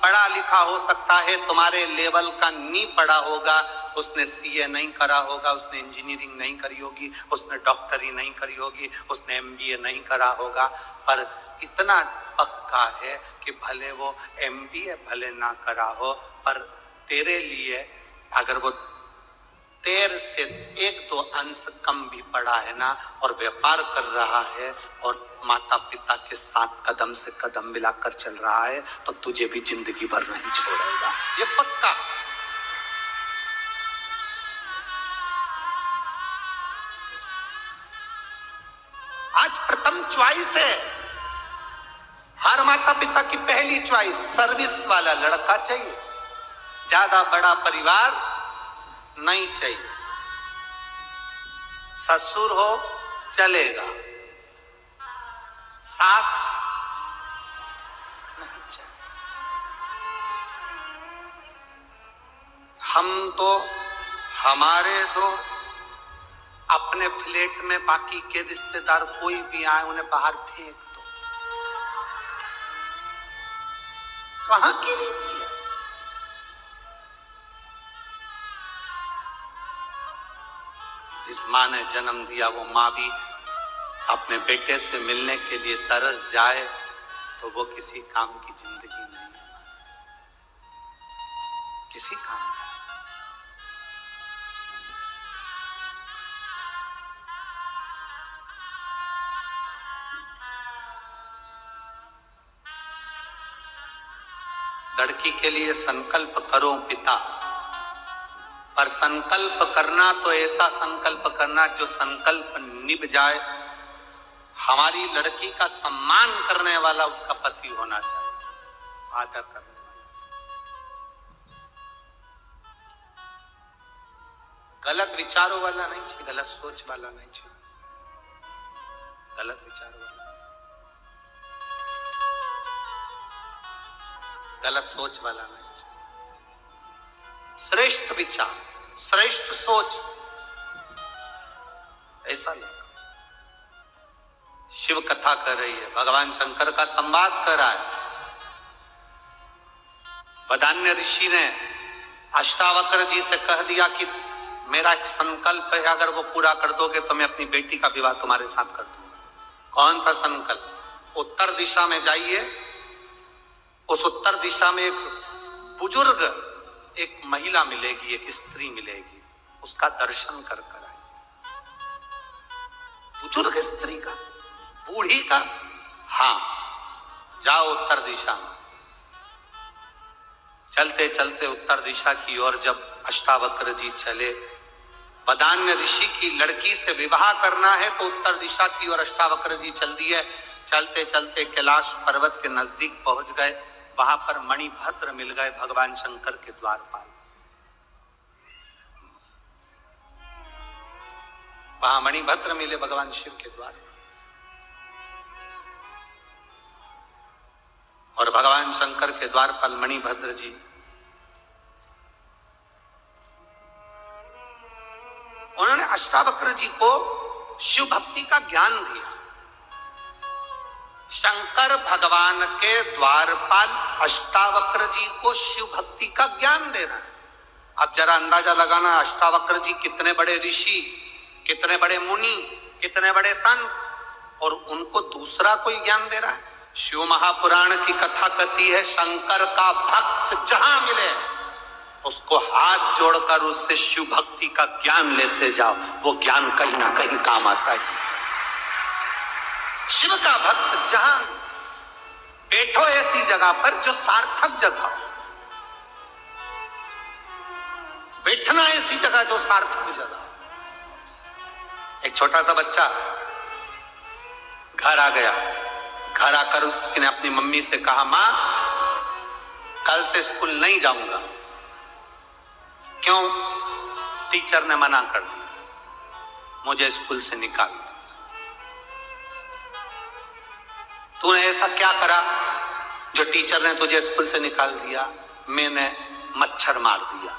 पढ़ा लिखा हो सकता है, तुम्हारे लेवल का नहीं पढ़ा होगा, उसने सीए नहीं करा होगा, उसने इंजीनियरिंग नहीं करी होगी, उसने डॉक्टरी नहीं करी होगी, उसने एमबीए नहीं करा होगा, पर इतना पक्का है कि भले वो एमबीए भले ना करा हो, पर तेरे लिए अगर वो 13 से 1-2 अंश कम भी पढ़ा है ना, और व्यापार कर रहा है और माता पिता के साथ कदम से कदम मिलाकर चल रहा है, तो तुझे भी जिंदगी भर नहीं छोड़ेगा, ये पक्का। आज प्रथम च्वाइस है, हर माता पिता की पहली च्वाइस सर्विस वाला लड़का चाहिए, ज्यादा बड़ा परिवार नहीं चाहिए। ससुर हो चलेगा, सास नहीं चाहिए। हम तो हमारे तो अपने फ्लैट में बाकी के रिश्तेदार कोई भी आए उन्हें बाहर फेंक दो, कहां की रीति है? जिस माँ ने जन्म दिया वो माँ भी अपने बेटे से मिलने के लिए तरस जाए तो वो किसी काम की जिंदगी नहीं है, किसी काम की। लड़की के लिए संकल्प करो पिता, पर संकल्प करना तो ऐसा संकल्प करना जो संकल्प निभ जाए। हमारी लड़की का सम्मान करने वाला उसका पति होना चाहिए, आदर करने वाला, गलत विचारों वाला नहीं चाहिए, गलत सोच वाला नहीं चाहिए, गलत विचारों वाला, गलत सोच वाला नहीं चाहिए। श्रेष्ठ विचार, श्रेष्ठ सोच, ऐसा लड़का। शिव कथा कर रही है, भगवान शंकर का संवाद कर रहा है। वदान्य ऋषि ने अष्टावक्र जी से कह दिया कि मेरा एक संकल्प है, अगर वो पूरा कर दोगे तो मैं अपनी बेटी का विवाह तुम्हारे साथ कर दूंगा। कौन सा संकल्प? उत्तर दिशा में जाइए, उस उत्तर दिशा में एक बुजुर्ग, एक महिला मिलेगी, एक स्त्री मिलेगी, उसका दर्शन कर कर आए। बुजुर्ग स्त्री का, बूढ़ी का, हाँ, जाओ उत्तर दिशा में। चलते चलते उत्तर दिशा की ओर जब अष्टावक्र जी चले, वदान्य ऋषि की लड़की से विवाह करना है तो उत्तर दिशा की ओर अष्टावक्र जी चल दिए। चलते चलते कैलाश पर्वत के नजदीक पहुंच गए, वहां पर मणिभद्र मिल गए भगवान शंकर के द्वारपाल। वहां मणिभद्र मिले भगवान शिव के द्वार, और भगवान शंकर के द्वारपाल मणिभद्र जी उन्होंने अष्टावक्र जी को शिव भक्ति का ज्ञान दिया। शंकर भगवान के द्वारपाल अष्टावक्र जी को शिव भक्ति का ज्ञान देना है। अब जरा अंदाजा लगाना, अष्टावक्र जी कितने बड़े ऋषि, कितने बड़े मुनि, कितने बड़े संत, और उनको दूसरा कोई ज्ञान दे रहा है। शिव महापुराण की कथा कहती है शंकर का भक्त जहां मिले उसको हाथ जोड़कर उससे शिव भक्ति का ज्ञान लेते जाओ, वो ज्ञान कहीं ना कहीं काम आता है। शिव का भक्त जहां बैठो ऐसी जगह पर जो सार्थक जगह हो, बैठना ऐसी जगह जो सार्थक जगह। एक छोटा सा बच्चा घर आ गया, घर आकर उसने अपनी मम्मी से कहा, मां कल से स्कूल नहीं जाऊंगा। क्यों? टीचर ने मना कर दिया, मुझे स्कूल से निकाल दिया। तूने ऐसा क्या करा जो टीचर ने तुझे स्कूल से निकाल दिया? मैंने मच्छर मार दिया।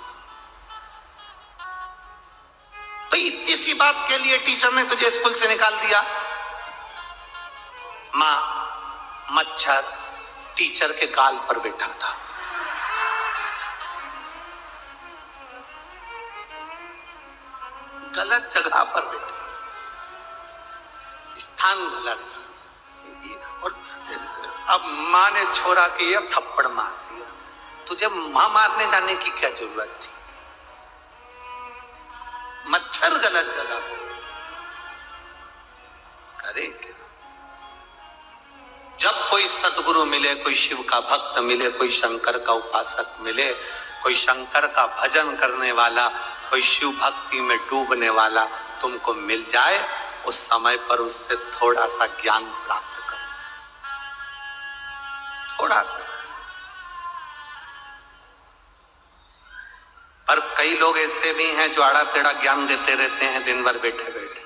तो इतनी सी बात के लिए टीचर ने तुझे स्कूल से निकाल दिया? मां, मच्छर टीचर के गाल पर बैठा था। गलत जगह पर बैठा था, स्थान गलत था। और अब मां ने छोड़ा कि ये थप्पड़ मार दिया। तुझे मां मारने जाने की क्या जरूरत थी? मच्छर गलत जगह करे क्या? जब कोई सदगुरु मिले, कोई शिव का भक्त मिले, कोई शंकर का उपासक मिले, कोई शंकर का भजन करने वाला, कोई शिव भक्ति में डूबने वाला तुमको मिल जाए, उस समय पर उससे थोड़ा सा ज्ञान प्राप्त करो, थोड़ा सा। पर कई लोग ऐसे भी हैं जो आड़ा टेढ़ा ज्ञान देते रहते हैं दिन भर बैठे बैठे।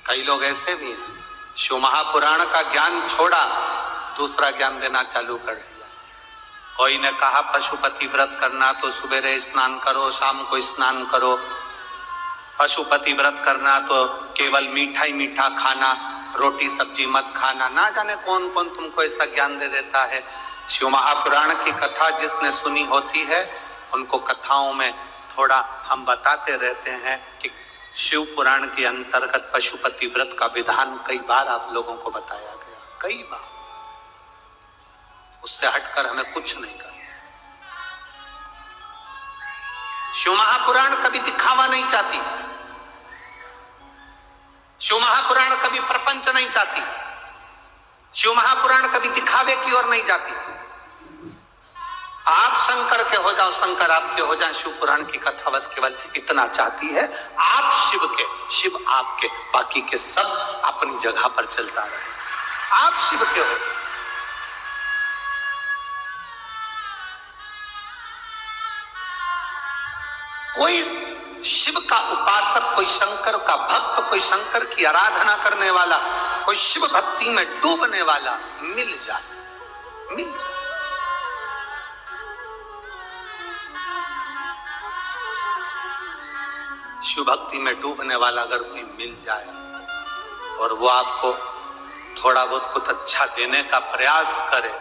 कई लोग ऐसे भी हैं, शिव महापुराण का ज्ञान छोड़ा, दूसरा ज्ञान देना चालू कर दिया। कोई ने कहा पशुपति व्रत करना तो सुबह स्नान करो, शाम को स्नान करो। पशुपति व्रत करना तो केवल मीठा ही मीठा खाना, रोटी सब्जी मत खाना। ना जाने कौन कौन तुमको ऐसा ज्ञान दे देता है। शिव महापुराण की कथा जिसने सुनी होती है, उनको कथाओं में थोड़ा हम बताते रहते हैं कि शिव पुराण के अंतर्गत पशुपति व्रत का विधान कई बार आप लोगों को बताया गया, कई बार। उससे हटकर हमें कुछ नहीं करना। शिव महापुराण कभी दिखावा नहीं चाहती, शिव महापुराण कभी प्रपंच नहीं चाहती, शिव महापुराण कभी दिखावे की ओर नहीं जाती। आप शंकर के हो जाओ, शंकर आपके हो जाए, शिव पुराण की कथा बस केवल इतना चाहती है, आप शिव के, शिव आपके, बाकी के सब अपनी जगह पर चलता रहे। आप शिव के हो। कोई शिव का उपासक, कोई शंकर का भक्त, कोई शंकर की आराधना करने वाला, कोई शिव भक्ति में डूबने वाला मिल जाए, मिल जाए। शिव भक्ति में डूबने वाला अगर कोई मिल जाए और वो आपको थोड़ा बहुत कुछ अच्छा देने का प्रयास करे,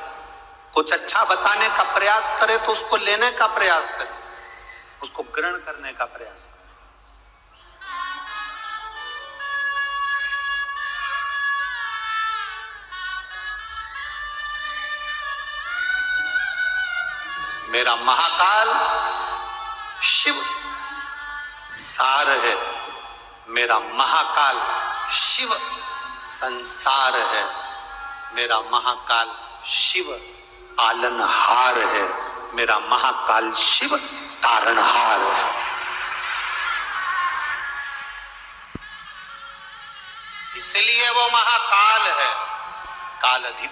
कुछ अच्छा बताने का प्रयास करे, तो उसको लेने का प्रयास करे, उसको ग्रहण करने का प्रयास करे। मेरा महाकाल शिव सार है, मेरा महाकाल शिव संसार है, मेरा महाकाल शिव पालनहार है, मेरा महाकाल शिव तारणहार है। इसलिए वो महाकाल है, काल अधिपति।